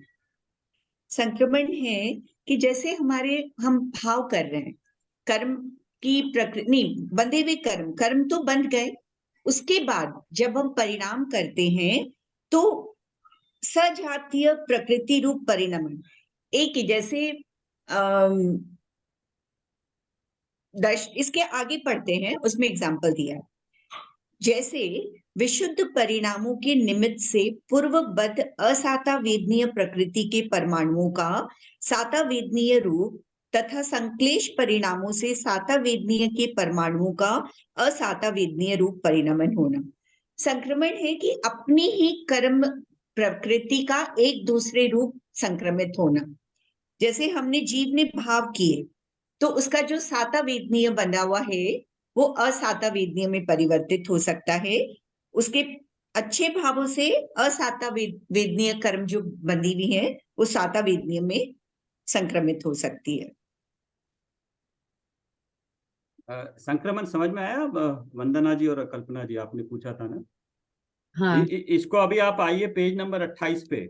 संक्रमण है कि जैसे हम भाव कर रहे हैं, कर्म की प्रकृति नहीं, बंधे हुए कर्म तो बंध गए, उसके बाद जब हम परिणाम करते हैं तो सजातीय प्रकृति रूप परिणमन, एक जैसे इसके आगे पढ़ते हैं, उसमें एग्जाम्पल दिया है। जैसे विशुद्ध परिणामों के निमित्त से पूर्वबद्ध असातावेदनीय प्रकृति के परमाणुओं का सातावेदनीय रूप तथा संक्लेश परिणामों से सातावेदनीय के परमाणुओं का असातावेदनीय रूप परिणमन होना। संक्रमण है कि अपनी ही कर्म प्रकृति का एक दूसरे रूप संक्रमित होना। जैसे हमने जीव ने भाव किए तो उसका जो सातावेदनीय बना हुआ है वो असातावेदनीय में परिवर्तित हो सकता है। उसके अच्छे भावों से असातावेदनीय कर्म जो बंधी हुई है वो सातावेदनीय में संक्रमित हो सकती है। संक्रमण समझ में आया? वंदना जी और कल्पना जी, आपने पूछा था ना। हाँ, इसको अभी आप आइए पेज नंबर 28 पे,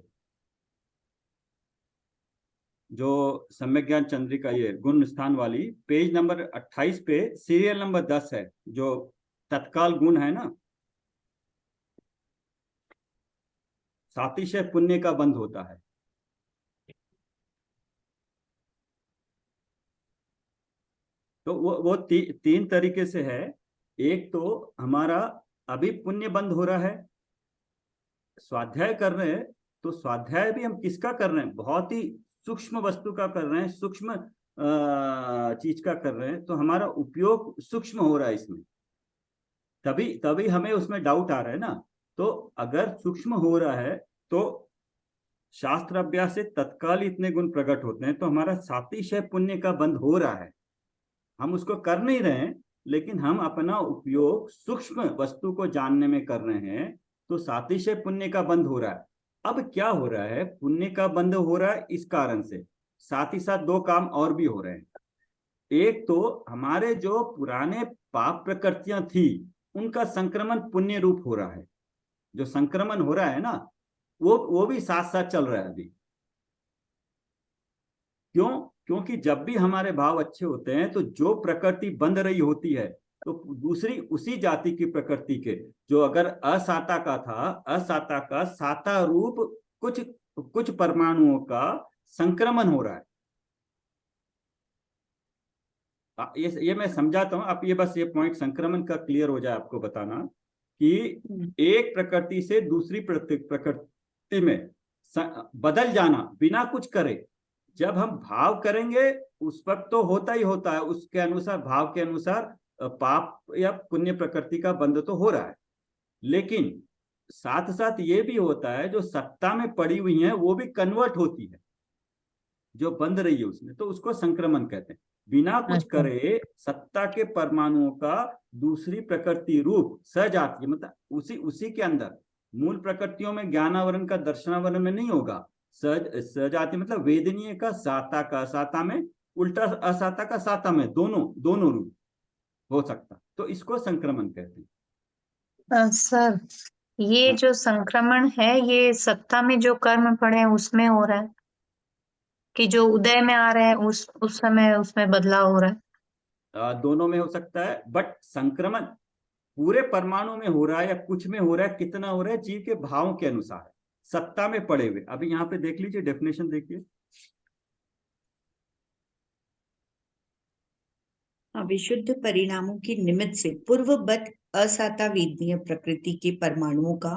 जो सम्यक ज्ञान चंद्रिका, ये गुण स्थान वाली, पेज नंबर 28 पे सीरियल नंबर 10 है, जो तत्काल गुण है ना, सातिशय पुण्य का बंध होता है। तो वो तीन तरीके से है। एक तो हमारा अभी पुण्य बंद हो रहा है, स्वाध्याय कर रहे हैं, तो स्वाध्याय भी हम किसका कर रहे हैं? बहुत ही सूक्ष्म वस्तु का कर रहे हैं, सूक्ष्म चीज का कर रहे हैं, तो हमारा उपयोग सूक्ष्म हो रहा है इसमें, तभी तभी हमें उसमें डाउट आ रहा है ना। तो अगर सूक्ष्म हो रहा है तो शास्त्र अभ्यास से तत्काल इतने गुण प्रकट होते हैं, तो हमारा सातिशय पुण्य का बंध हो रहा है। हम उसको कर नहीं रहे हैं, लेकिन हम अपना उपयोग सूक्ष्म वस्तु को जानने में कर रहे हैं, तो सातिशय पुण्य का बंध हो रहा है। अब क्या हो रहा है, पुण्य का बंध हो रहा है इस कारण से, साथ ही साथ दो काम और भी हो रहे हैं। एक तो हमारे जो पुराने पाप प्रकृतियां थी उनका संक्रमण पुण्य रूप हो रहा है, जो संक्रमण हो रहा है ना, वो भी साथ साथ चल रहा है अभी। क्यों? क्योंकि जब भी हमारे भाव अच्छे होते हैं तो जो प्रकृति बंध रही होती है, तो दूसरी उसी जाति की प्रकृति के, जो अगर असाता का था, असाता का साता रूप कुछ कुछ परमाणुओं का संक्रमण हो रहा है। ये मैं समझाता हूं, आप ये बस ये पॉइंट संक्रमण का क्लियर हो जाए, आपको बताना कि एक प्रकृति से दूसरी प्रकृति में बदल जाना बिना कुछ करे। जब हम भाव करेंगे उस वक्त तो होता ही होता है, उसके अनुसार, भाव के अनुसार पाप या पुण्य प्रकृति का बंध तो हो रहा है, लेकिन साथ साथ ये भी होता है जो सत्ता में पड़ी हुई है वो भी कन्वर्ट होती है, जो बंध रही है उसमें, तो उसको संक्रमण कहते हैं। बिना कुछ करे सत्ता के परमाणुओं का दूसरी प्रकृति रूप सजातीय, मतलब उसी के अंदर मूल प्रकृतियों में ज्ञानावरण का दर्शनावरण में नहीं होगा, सजाति मतलब वेदनीय का साता का साता में, उल्टा असाता का साता में, दोनों रूप हो सकता, तो इसको संक्रमण कहते हैं। सर, ये जो संक्रमण है ये सत्ता में जो कर्म पड़े हैं उसमें हो रहा है कि जो उदय में आ रहे हैं उस समय उसमें बदलाव हो रहा है? दोनों में हो सकता है, बट संक्रमण पूरे परमाणु में हो रहा है या कुछ में हो रहा है, कितना हो रहा है जीव के भावों के अनुसार है, सत्ता में पड़े हुए। अभी यहाँ पे देख लीजिए, डेफिनेशन देखिए, विशुद्ध परिणामों के निमित्त से पूर्ववत असातावेदनीय प्रकृति के परमाणुओं का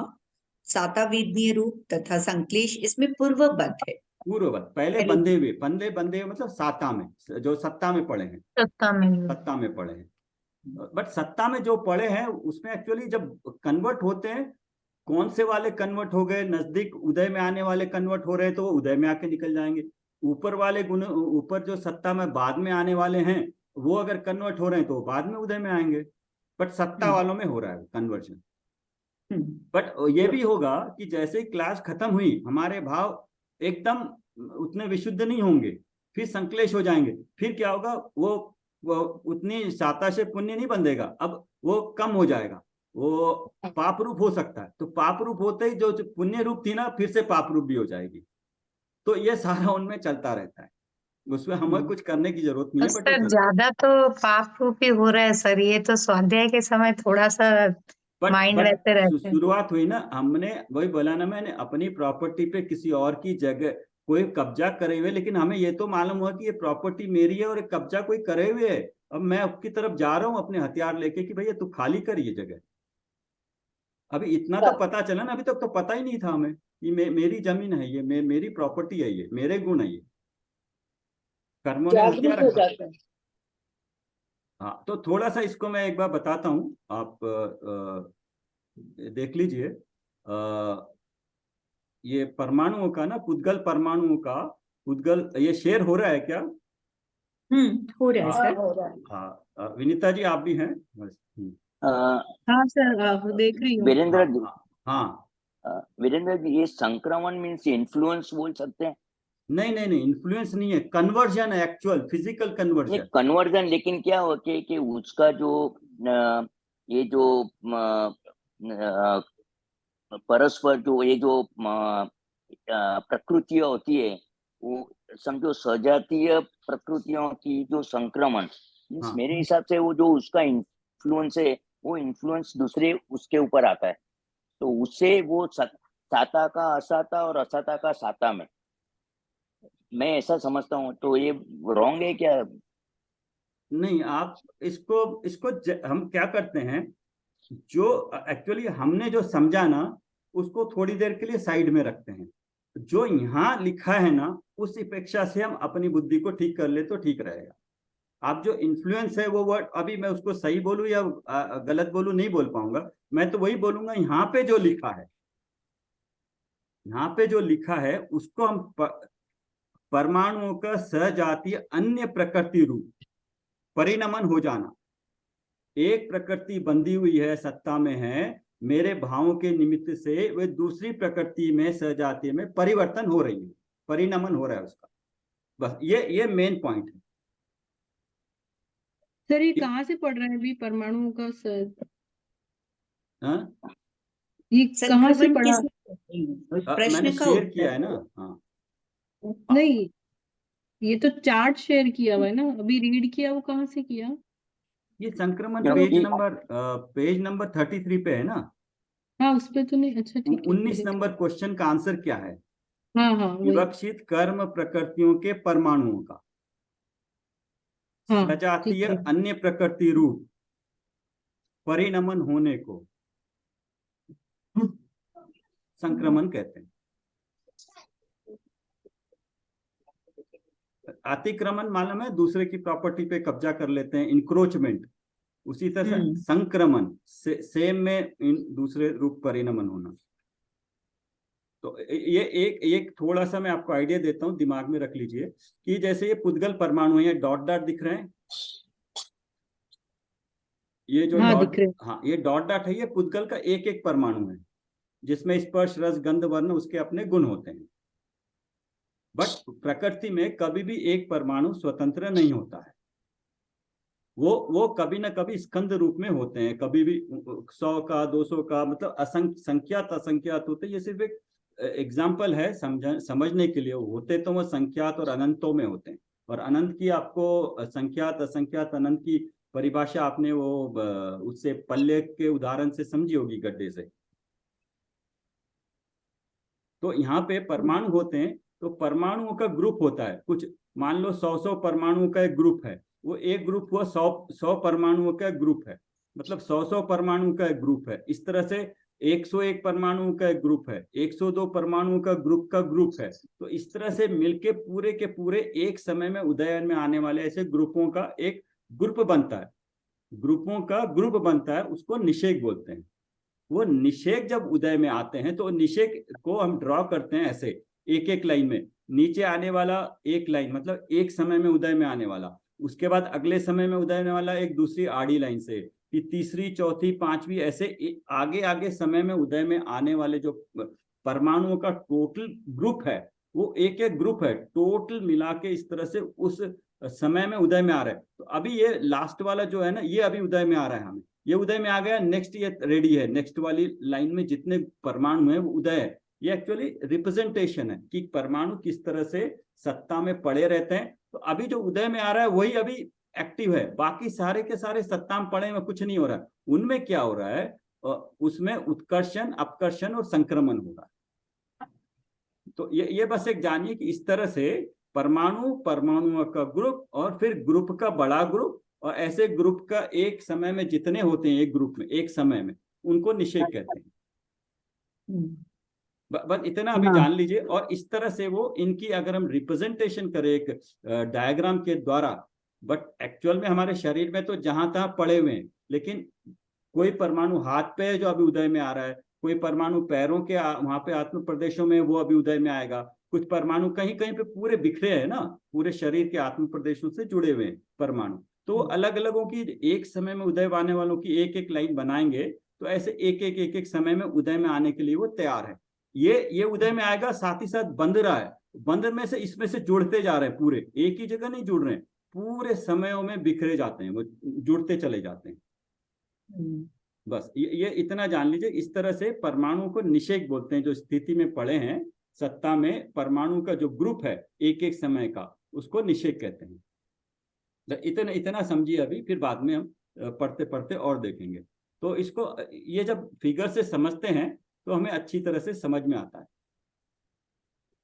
सातावेदनीय रूप तथा संक्लेश इसमें पूर्ववत है। पूर्ववत पहले बंधे हुए मतलब साता में, जो सत्ता में पड़े हैं, सत्ता में पड़े हैं। बट सत्ता में जो पड़े हैं उसमें एक्चुअली जब कन्वर्ट होते हैं, कौन से वाले कन्वर्ट हो गए, नजदीक उदय में आने वाले कन्वर्ट हो रहे हैं तो वो उदय में आके निकल जाएंगे। ऊपर वाले गुण, ऊपर जो सत्ता में बाद में आने वाले हैं वो अगर कन्वर्ट हो रहे हैं तो बाद में उदय में आएंगे, बट सत्ता वालों में हो रहा है कन्वर्जन। बट ये भी होगा कि जैसे ही क्लास खत्म हुई हमारे भाव एकदम उतने विशुद्ध नहीं होंगे, फिर संक्लेश हो जाएंगे, फिर क्या होगा, वो उतनी साता से पुण्य नहीं बंधेगा, अब वो कम हो जाएगा, वो पाप रूप हो सकता है। तो पाप रूप होते ही जो पुण्य रूप थी ना, फिर से पाप रूप भी हो जाएगी। तो ये सारा उनमें चलता रहता है, उसमें हमें कुछ करने की जरूरत नहीं है। तो बट सर ज्यादा तो पाप रूप ही हो रहा है सर, ये तो स्वाध्याय के समय थोड़ा सा माइंड वैसे रहते हैं। शुरुआत हुई ना, हमने वही बोला ना, मैंने अपनी प्रॉपर्टी पे किसी और की जगह कोई कब्जा करे हुए, लेकिन हमें ये तो मालूम हुआ कि ये प्रॉपर्टी मेरी है और एक कब्जा कोई करे हुए है। अब मैं आपकी तरफ जा रहा हूँ अपने हथियार लेके कि भैया तू खाली कर ये जगह। अभी इतना तो पता चला ना, अभी तक तो पता ही नहीं था हमें कि मेरी जमीन है ये, मेरी प्रॉपर्टी है ये, मेरे गुण है ये, कर्मों ने हथियार रखा। हाँ, तो थोड़ा सा इसको मैं एक बार बताता हूँ, आप देख लीजिए। ये परमाणुओं का ना, पुद्गल परमाणुओं का, पुद्गल ये शेयर हो रहा है क्या? हो रहा है सर। हाँ, विनीता जी आप भी हैं? हाँ सर, आप देख रही हूँ। वीरेंद्र जी, हाँ वीरेंद्र जी, ये संक्रमण मीन्स इन्फ्लुएंस बोल सकते हैं? नहीं, इन्फ्लुएंस नहीं है, कन्वर्जन है, एक्चुअल फिजिकल कन्वर्जन। कन्वर्जन, लेकिन क्या होता है कि उसका जो ये जो परस्पर जो ये जो प्रकृतियां होती है, वो समझो सजातीय प्रकृतियों की जो संक्रमण, मेरे हिसाब से वो जो उसका इन्फ्लुएंस है, वो इन्फ्लुएंस दूसरे उसके ऊपर आता है, तो उससे वो साता का असाता और असाता का साता में, मैं ऐसा समझता हूँ। तो ये रॉन्ग है क्या? नहीं, आप इसको हम क्या करते हैं, जो एक्चुअली हमने जो समझा ना उसको थोड़ी देर के लिए साइड में रखते हैं, जो यहाँ लिखा है ना, उस अपेक्षा से हम अपनी बुद्धि को ठीक कर ले तो ठीक रहेगा। आप जो इन्फ्लुएंस है वो वर्ड, अभी मैं उसको सही बोलूं या गलत बोलूं नहीं बोल पाऊंगा, मैं तो वही बोलूंगा यहाँ पे जो लिखा है, यहाँ पे जो लिखा है उसको हम परमाणुओं का सजातीय अन्य प्रकृति रूप परिणमन हो जाना। एक प्रकृति बंधी हुई है, सत्ता में है, मेरे भावों के निमित्त से वे दूसरी प्रकृति में सजातीय में परिवर्तन हो रही है, परिणमन हो रहा है उसका। बस ये मेन पॉइंट है। सर ये कहाँ से पढ़ रहे हैं अभी परमाणुओं का हाँ? ये कहाँ से संक्रमण पढ़ा? किसे कहते हैं? उस प्रश्न मैंने का शेयर उत्तर किया है ना। हाँ नहीं, ये तो चार्ट शेयर किया हुआ है ना, अभी रीड किया, वो कहाँ से किया? ये संक्रमण क्योंकि पेज नंबर 33 पे है ना। हाँ उस पे तो नहीं, अच्छा ठीक है 19 नंबर क्वेश्चन का आंसर क्या है? हाँ हाँ वही, विवक्षित कर्म प्रकृतियों के परमाणुओं का हाँ ठीक सजातीय है। अन्य प्रकृति रूप परिणमन होने को संक्रमण कहते हैं। अतिक्रमण मालूम है, दूसरे की प्रॉपर्टी पे कब्जा कर लेते हैं, इंक्रोचमेंट। उसी तरह से संक्रमण सेम में इन दूसरे रूप परिणमन होना। तो ये एक थोड़ा सा मैं आपको आइडिया देता हूं, दिमाग में रख लीजिए कि जैसे ये पुद्गल परमाणु है, ये डॉट डॉट दिख रहे हैं, ये जो हाँ डॉट, दिख रहे हैं। हाँ ये डॉट डॉट है, ये पुद्गल का एक एक परमाणु है, जिसमें स्पर्श रस गंध वर्ण उसके अपने गुण होते हैं। बट प्रकृति में कभी भी एक परमाणु स्वतंत्र नहीं होता है, वो कभी ना कभी स्कंद रूप में होते हैं, कभी भी 100 का 200 का, मतलब संख्यात असंख्यात होते हैं। ये सिर्फ एक एग्जाम्पल है समझने के लिए, होते तो वो संख्यात और अनंतों में होते हैं। और अनंत की आपको संख्यात असंख्यात अनंत की परिभाषा आपने वो उससे पल्ले के उदाहरण से समझी होगी, गड्ढे से। तो यहाँ पे परमाणु होते हैं, तो परमाणुओं का ग्रुप होता है कुछ, मान लो 100 परमाणुओं का एक ग्रुप है, वो एक ग्रुप हुआ 100 परमाणुओं का ग्रुप है, मतलब 100 परमाणु का एक ग्रुप है। इस तरह से 101 परमाणुओं का एक ग्रुप है, 102 परमाणुओं का ग्रुप है। तो इस तरह से मिलके पूरे के पूरे एक समय में उदयन में आने वाले ऐसे ग्रुपों का एक ग्रुप बनता है, ग्रुपों का ग्रुप बनता है, उसको निषेक बोलते हैं। वो निषेक जब उदय में आते हैं तो निषेक को हम ड्रॉ करते हैं ऐसे एक एक लाइन में, नीचे आने वाला एक लाइन, मतलब एक समय में उदय में आने वाला, उसके बाद अगले समय में उदय होने वाला एक दूसरी आड़ी लाइन से, फिर तीसरी चौथी पांचवी, ऐसे आगे आगे समय में उदय में आने वाले जो परमाणुओं का टोटल ग्रुप है, वो एक एक ग्रुप है, टोटल मिला के इस तरह से उस समय में उदय में आ रहा है। तो अभी ये लास्ट वाला जो है ना, ये अभी उदय में आ रहा है, हमें ये उदय में आ गया, नेक्स्ट ये रेडी है, नेक्स्ट वाली लाइन में जितने परमाणु है वो उदय है। ये एक्चुअली रिप्रेजेंटेशन है कि परमाणु किस तरह से सत्ता में पड़े रहते हैं। तो अभी जो उदय में आ रहा है वही अभी एक्टिव है, बाकी सारे के सारे सत्ता में पड़े में कुछ नहीं हो रहा है। उनमें क्या हो रहा है, उसमें उत्कर्षण अपकर्षण और संक्रमण हो रहा है। तो ये बस एक जानिए कि इस तरह से परमाणुओं का ग्रुप और फिर ग्रुप का बड़ा ग्रुप, और ऐसे ग्रुप का एक समय में जितने होते हैं एक ग्रुप में एक समय में, उनको निषेक कहते हैं। बस इतना अभी हाँ। जान लीजिए। और इस तरह से वो इनकी अगर हम रिप्रेजेंटेशन करें एक डायग्राम के द्वारा, बट एक्चुअल में हमारे शरीर में तो जहां तहां पड़े हुए हैं, लेकिन कोई परमाणु हाथ पे है जो अभी उदय में आ रहा है, कोई परमाणु पैरों के वहां पे आत्म प्रदेशों में वो अभी उदय में आएगा, कुछ परमाणु कहीं कहीं पे पूरे बिखरे हैं ना, पूरे शरीर के आत्म प्रदेशों से जुड़े हुए हैं परमाणु। तो अलग अलगों की एक समय में उदय आने वालों की एक एक लाइन बनाएंगे, तो ऐसे एक एक समय में उदय में आने के लिए वो तैयार है। ये उदय में आएगा, साथ ही साथ बंद रहा है, बंद में से इसमें से जुड़ते जा रहे हैं, पूरे एक ही जगह नहीं जुड़ रहे हैं, पूरे समयों में बिखरे जाते हैं, वो जुड़ते चले जाते हैं। बस ये इतना जान लीजिए। इस तरह से परमाणुओं को निषेक बोलते हैं, जो स्थिति में पड़े हैं सत्ता में, परमाणु का जो ग्रुप है एक एक समय का, उसको निषेक कहते हैं। इतना समझिए अभी, फिर बाद में हम पढ़ते पढ़ते और देखेंगे। तो इसको ये जब फिगर से समझते हैं तो हमें अच्छी तरह से समझ में आता है।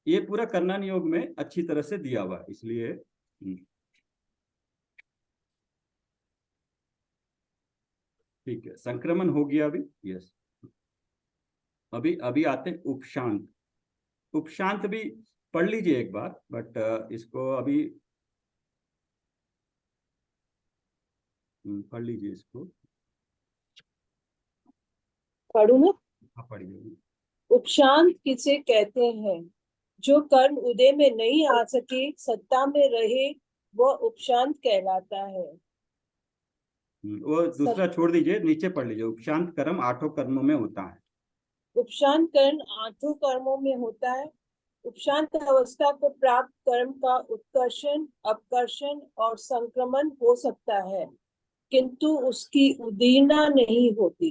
ये पूरा कर्णन योग में अच्छी तरह से दिया हुआ है, इसलिए ठीक है। संक्रमण हो गया अभी, यस। अभी आते उपशांत। उपशांत भी पढ़ लीजिए एक बार, बट इसको अभी पढ़ लीजिए इसको। पढ़ू मैं? हाँ पढ़िए। उपशांत किसे कहते हैं? जो कर्म उदय में नहीं आ सके, सत्ता में रहे, वह उपशांत कहलाता है। वो दूसरा छोड़ दीजिए, नीचे पढ़ लीजिए। उपशांत कर्म 8 कर्मों में होता है। उपशांत कर्म 8 कर्मों में होता है। उपशांत अवस्था को प्राप्त कर्म का उत्कर्षण, अपकर्षण और संक्रमण हो सकता है, किंतु उसकी उदीर्णा नहीं होती।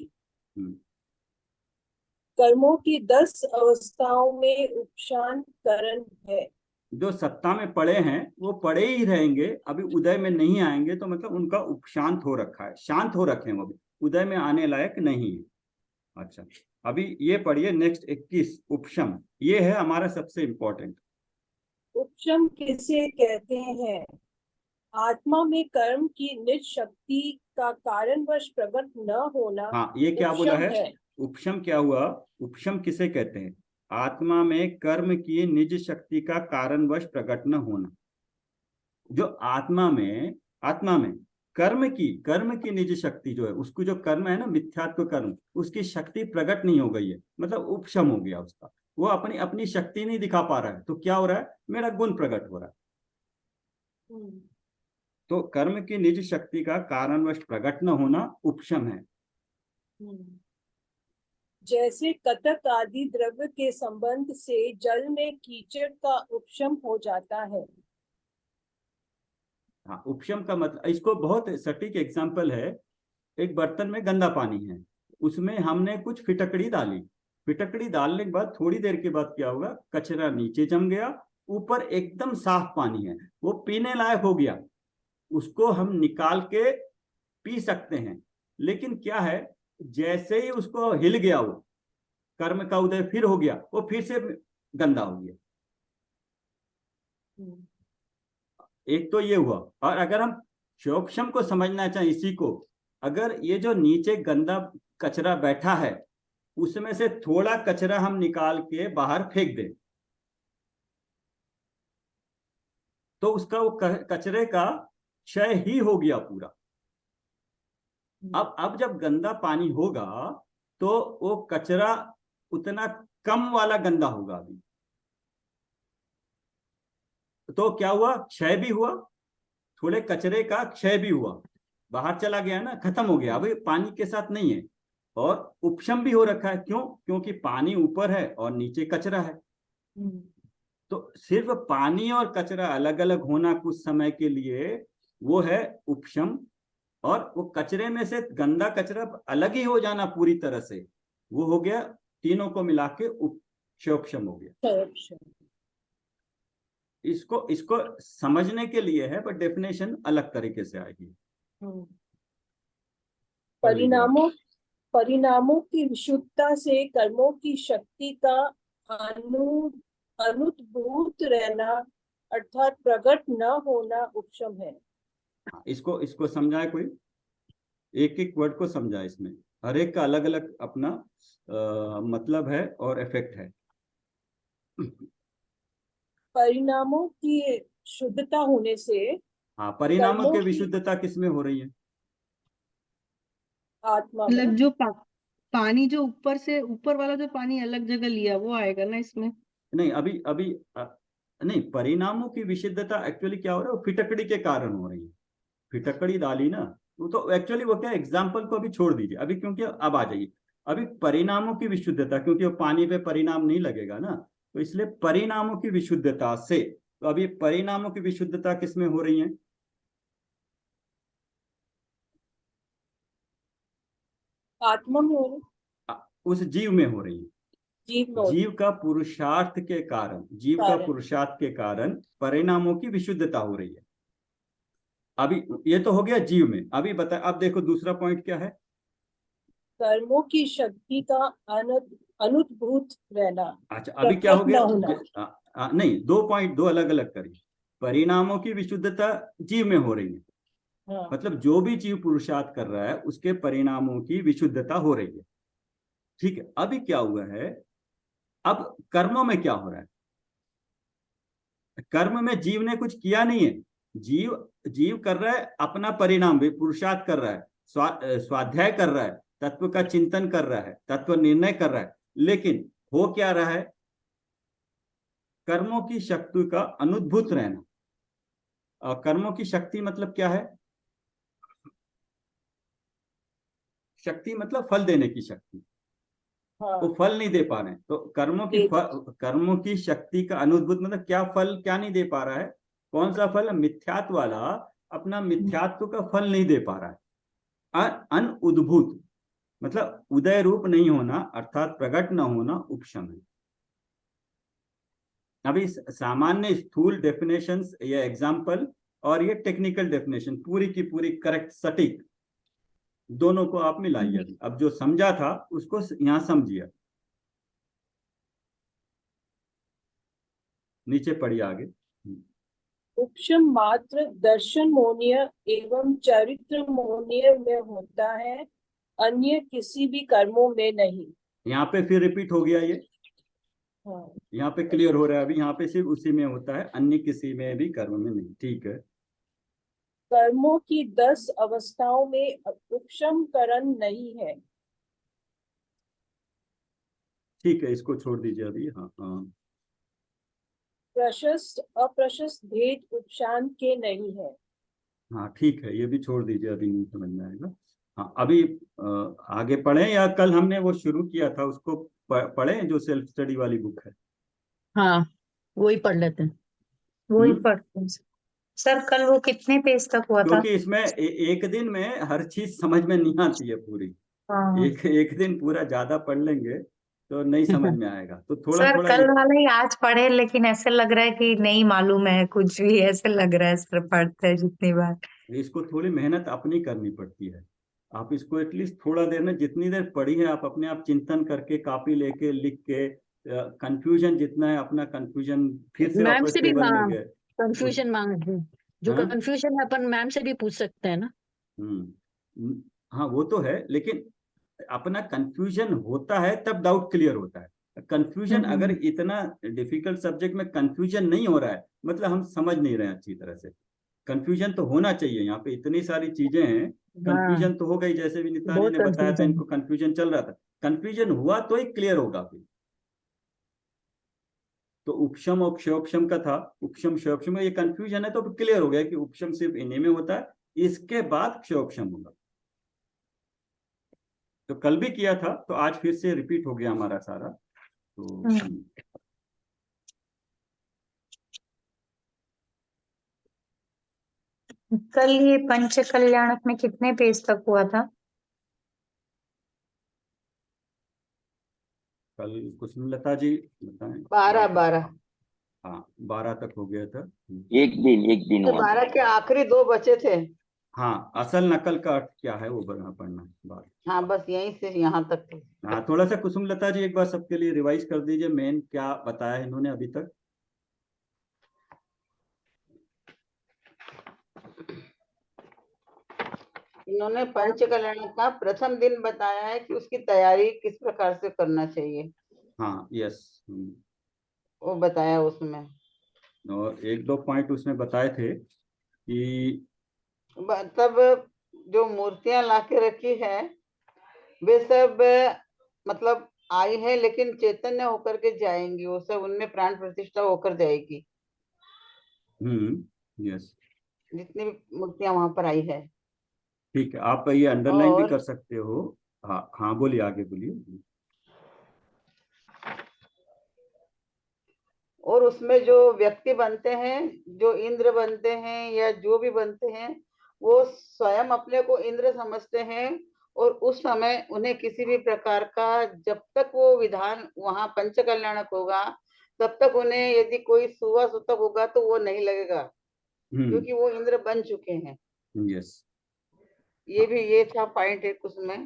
कर्मों की 10 अवस्थाओं में उपशांत करण है। जो सत्ता में पड़े हैं वो पड़े ही रहेंगे, अभी उदय में नहीं आएंगे, तो मतलब उनका उपशांत हो रखा है, शांत हो रखे हैं, वो भी उदय में आने लायक नहीं है। अच्छा, अभी ये पढ़िए नेक्स्ट 21 उपशम। ये है हमारा सबसे इंपॉर्टेंट। उपशम किसे कहते हैं? आत्मा में कर्म की निज शक्ति का कारणवश प्रकट न होना। हाँ, ये क्या बोला उपशम है? उपशम क्या हुआ? उपशम किसे कहते हैं? आत्मा में कर्म की निज शक्ति का कारणवश प्रकट न होना। जो आत्मा में कर्म की निज शक्ति जो है, उसको जो कर्म है ना, मिथ्यात्व कर्म, उसकी शक्ति प्रकट नहीं हो गई है, मतलब उपशम हो गया उसका। वो अपनी अपनी शक्ति नहीं दिखा पा रहा है, तो क्या हो रहा है? मेरा गुण प्रकट हो रहा है। तो कर्म की निज शक्ति का कारणवश प्रकट न होना उपशम है। जैसे कतक आदि द्रव्य के संबंध से जल में कीचड़ का उपशम हो जाता है। हाँ, उपशम का मतलब, इसको बहुत सटीक एग्जांपल है। एक बर्तन में गंदा पानी है, उसमें हमने कुछ फिटकड़ी डाली। फिटकड़ी डालने के बाद थोड़ी देर के बाद क्या होगा? कचरा नीचे जम गया, ऊपर एकदम साफ पानी है, वो पीने लायक हो गया। उसको हम निकाल के पी सकते हैं, लेकिन क्या है, जैसे ही उसको हिल गया, वो कर्म का उदय फिर हो गया, वो फिर से गंदा हो गया। एक तो ये हुआ। और अगर हम क्षोभशम को समझना चाहें इसी को, अगर ये जो नीचे गंदा कचरा बैठा है, उसमें से थोड़ा कचरा हम निकाल के बाहर फेंक दें, तो उसका वो कचरे का क्षय ही हो गया पूरा। अब जब गंदा पानी होगा तो वो कचरा उतना कम वाला गंदा होगा अभी। तो क्या हुआ? क्षय भी हुआ, थोड़े कचरे का क्षय भी हुआ, बाहर चला गया ना, खत्म हो गया, अभी पानी के साथ नहीं है। और उपशम भी हो रखा है। क्यों? क्योंकि पानी ऊपर है और नीचे कचरा है। तो सिर्फ पानी और कचरा अलग अलग होना कुछ समय के लिए, वो है उपशम। और वो कचरे में से गंदा कचरा अलग ही हो जाना पूरी तरह से, वो हो गया, तीनों को मिला के क्षोभशम हो गया। इसको समझने के लिए है, पर डेफिनेशन अलग तरीके से आएगी। परिणामों की विशुद्धता से कर्मों की शक्ति का अनुद्भूत रहना अर्थात प्रकट न होना उपशम है। इसको समझाए कोई? एक एक वर्ड को समझाए, इसमें हर एक का अलग अलग अपना मतलब है और इफेक्ट है। परिणामों की शुद्धता होने से, हाँ, परिणामों की विशुद्धता किसमें हो रही है? आत्मा में। मतलब जो पानी जो ऊपर से, ऊपर वाला जो पानी अलग जगह लिया, वो आएगा ना इसमें? नहीं, अभी नहीं, परिणामों की विशुद्धता एक्चुअली क्या हो रहा है? वो फिटकड़ी के कारण हो रही है। फिटकड़ी डाली ना, वो तो एक्चुअली वो क्या, एग्जाम्पल को अभी छोड़ दीजिए अभी, क्योंकि अब आ जाइए अभी परिणामों की विशुद्धता, क्योंकि वो पानी पे परिणाम नहीं लगेगा ना, तो इसलिए परिणामों की विशुद्धता से। तो अभी परिणामों की विशुद्धता किसमें हो रही है? आत्मा में हो रही, उस जीव में हो रही है। जीव का पुरुषार्थ के कारण परिणामों की विशुद्धता हो रही है। अभी ये तो हो गया जीव में। अभी बता, अब देखो दूसरा पॉइंट क्या है? कर्मों की शक्ति का अनुद्भूत रहना। अच्छा, अभी क्या हो गया? नहीं, दो अलग अलग करिए। परिणामों की विशुद्धता जीव में हो रही है। हाँ। मतलब जो भी जीव पुरुषार्थ कर रहा है, उसके परिणामों की विशुद्धता हो रही है। ठीक है, अभी क्या हुआ है? अब कर्मों में क्या हो रहा है? कर्म में जीव ने कुछ किया नहीं है, जीव कर रहा है अपना परिणाम, पुरुषार्थ कर रहा है, स्वाध्याय कर रहा है, तत्व का चिंतन कर रहा है, तत्व निर्णय कर रहा है, लेकिन हो क्या रहा है? कर्मों की शक्ति का अनुद्भूत रहना। और कर्मों की शक्ति मतलब क्या है? शक्ति मतलब फल देने की शक्ति। हाँ वो फल नहीं दे पा रहे हैं, तो कर्मों की शक्ति का अनुद्भूत मतलब क्या? फल क्या नहीं दे पा रहा है? कौन सा फल? मिथ्यात्व वाला अपना मिथ्यात्व का फल नहीं दे पा रहा है। अनुद्भूत मतलब उदय रूप नहीं होना, अर्थात प्रकट न होना उपशम है। अभी सामान्य स्थूल डेफिनेशंस, ये एग्जाम्पल और ये टेक्निकल डेफिनेशन पूरी की पूरी करेक्ट सटीक, दोनों को आप मिलाइए। अब जो समझा था उसको यहां समझिए। नीचे पढ़िए आगे। उपशम मात्र दर्शन मोनीय एवं चरित्र मोनीय में होता है, अन्य किसी भी कर्मों में नहीं। यहाँ पे फिर रिपीट हो गया ये। हाँ यहाँ पे क्लियर हो रहा है अभी, यहाँ पे सिर्फ उसी में होता है, अन्य किसी में भी कर्म में नहीं। ठीक है। कर्मों की 10 अवस्थाओं में उपशम करण नहीं है। ठीक है, इसको छोड़ दीजिए अभी। हाँ हाँ, प्रशस्त अप्रशस्त भेद उपशांत के नहीं है। हाँ ठीक है, ये भी छोड़ दीजिए, अभी नहीं समझ में आएगा। हाँ अभी आगे पढ़ें, या कल हमने वो शुरू किया था उसको पढ़ें, जो सेल्फ स्टडी वाली बुक है। हाँ वही पढ़ लेते हैं। वही हम्म। पढ़ते हैं सर। कल वो कितने पेज तक हुआ था? क्योंकि इसमें एक दिन में हर चीज समझ में नहीं आती है पूरी। हाँ एक दिन पूरा ज्यादा पढ़ लेंगे तो नहीं समझ में आएगा, तो थोड़ा सर, थोड़ा कल वाला ही आज पढ़े, लेकिन ऐसे लग रहा है कि नहीं मालूम है कुछ भी, ऐसे लग रहा है सर पढ़ते हैं जितनी बार। इसको थोड़ी मेहनत अपनी करनी पड़ती है। आप इसको एटलीस्ट थोड़ा देर में, जितनी देर पढ़ी है आप अपने आप चिंतन करके, कॉपी लेके, लिख के, कंफ्यूजन जितना है अपना कंफ्यूजन फिर से मैम वापस से भी टेबल में गए। कंफ्यूजन मांग, जो हाँ? कंफ्यूजन है अपन मैम से भी पूछ सकते हैं ना। हाँ वो तो है, लेकिन अपना कंफ्यूजन होता है तब डाउट क्लियर होता है। कंफ्यूजन अगर इतना डिफिकल्ट सब्जेक्ट में कंफ्यूजन नहीं हो रहा है, मतलब हम समझ नहीं रहे हैं अच्छी तरह से। कंफ्यूजन तो होना चाहिए, यहाँ पे इतनी सारी चीजें हैं, कंफ्यूजन तो हो गई। जैसे भी नीतानी बहुत ने बताया था, कंफ्यूजन। इनको कंफ्यूजन चल रहा था, कंफ्यूजन हुआ तो ही क्लियर होगा फिर। तो उपशम और क्षयोपशम का था, उपशम क्षयोपशम में ये कंफ्यूजन है, तो क्लियर हो गया कि उपशम सिर्फ इन्हीं में होता है, इसके बाद क्षयोपशम होगा। तो कल भी किया था, तो आज फिर से रिपीट हो गया हमारा सारा। तो कल ये पंच कल्याणक में कितने पेज तक हुआ था? कल कुसुमलता जी बताएं। 12 हाँ 12 तक हो गया था। एक दिन तो हुआ था। 12 के आखिरी 2 बचे थे। हाँ, असल नकल का अर्थ क्या है वो पढ़ना बात। हाँ बस यहीं से यहाँ तक थे। हाँ, थोड़ा सा कुसुमलता जी एक बार सबके लिए रिवाइज कर दीजिए, मेन क्या बताया इन्होंने अभी तक। इन्होंने पंच कल्याण का प्रथम दिन बताया है कि उसकी तैयारी किस प्रकार से करना चाहिए, हाँ यस। वो बताया उसमें। और एक दो पॉइंट उसमें बताए थे कि तब जो मूर्तियां लाके रखी है वे सब मतलब आई है, लेकिन चैतन्य होकर के जाएंगी, वो सब उनमें प्राण प्रतिष्ठा होकर जाएगी, यस। जितनी भी मूर्तियां वहां पर आई है। ठीक है, आप ये अंडरलाइन भी और कर सकते हो। हाँ हाँ, बोलिए आगे बोलिए। और उसमें जो व्यक्ति बनते हैं, जो इंद्र बनते हैं या जो भी बनते हैं, वो स्वयं अपने को इंद्र समझते हैं, और उस समय उन्हें किसी भी प्रकार का, जब तक वो विधान वहां पंच कल्याणक होगा तब तक उन्हें यदि कोई सुवा सुतक होगा तो वो नहीं लगेगा, क्योंकि वो इंद्र बन चुके हैं। यस। ये था पॉइंट एक उसमें।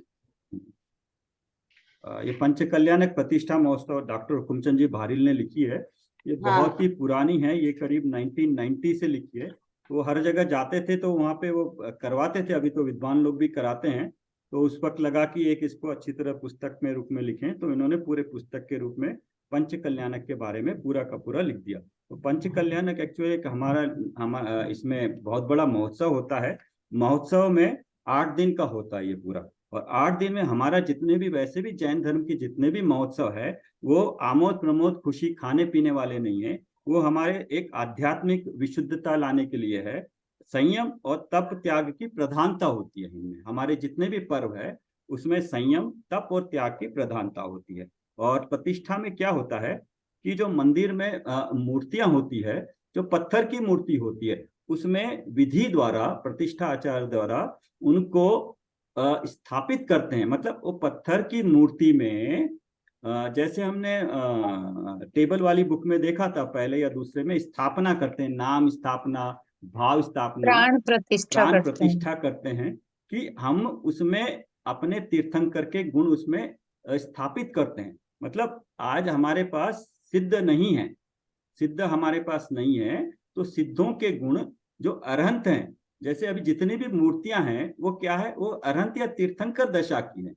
ये पंच कल्याणक प्रतिष्ठा महोत्सव डॉक्टर हुकुमचंद जी भारिल ने लिखी है। ये बहुत ही पुरानी है, ये करीब 1990 से लिखी है। वो हर जगह जाते थे तो वहाँ पे वो करवाते थे, अभी तो विद्वान लोग भी कराते हैं। तो उस वक्त लगा कि एक इसको अच्छी तरह पुस्तक में रूप में लिखें, तो इन्होंने पूरे पुस्तक के रूप में पंच कल्याणक के बारे में पूरा का पूरा लिख दिया। तो पंच कल्याणक एक्चुअली एक हमारा इसमें बहुत बड़ा महोत्सव होता है। महोत्सव में 8 दिन का होता है ये पूरा, और 8 दिन में हमारा जितने भी, वैसे भी जैन धर्म के जितने भी महोत्सव है वो आमोद प्रमोद खुशी खाने पीने वाले नहीं है, वो हमारे एक आध्यात्मिक विशुद्धता लाने के लिए है। संयम और तप त्याग की प्रधानता होती है इनमें। हमारे जितने भी पर्व है उसमें संयम, तप और त्याग की प्रधानता होती है। और प्रतिष्ठा में क्या होता है कि जो मंदिर में मूर्तियां होती है, जो पत्थर की मूर्ति होती है, उसमें विधि द्वारा, प्रतिष्ठा आचार्य द्वारा उनको स्थापित करते हैं। मतलब वो पत्थर की मूर्ति में जैसे हमने टेबल वाली बुक में देखा था पहले या दूसरे में, स्थापना करते हैं, नाम स्थापना, भाव स्थापना, प्राण प्रतिष्ठा करते हैं कि हम उसमें अपने तीर्थंकर के गुण उसमें स्थापित करते हैं। मतलब आज हमारे पास सिद्ध नहीं है, सिद्ध हमारे पास नहीं है, तो सिद्धों के गुण जो अरहंत हैं, जैसे अभी जितनी भी मूर्तियां हैं वो क्या है, वो अरहंत या तीर्थंकर दशा की है।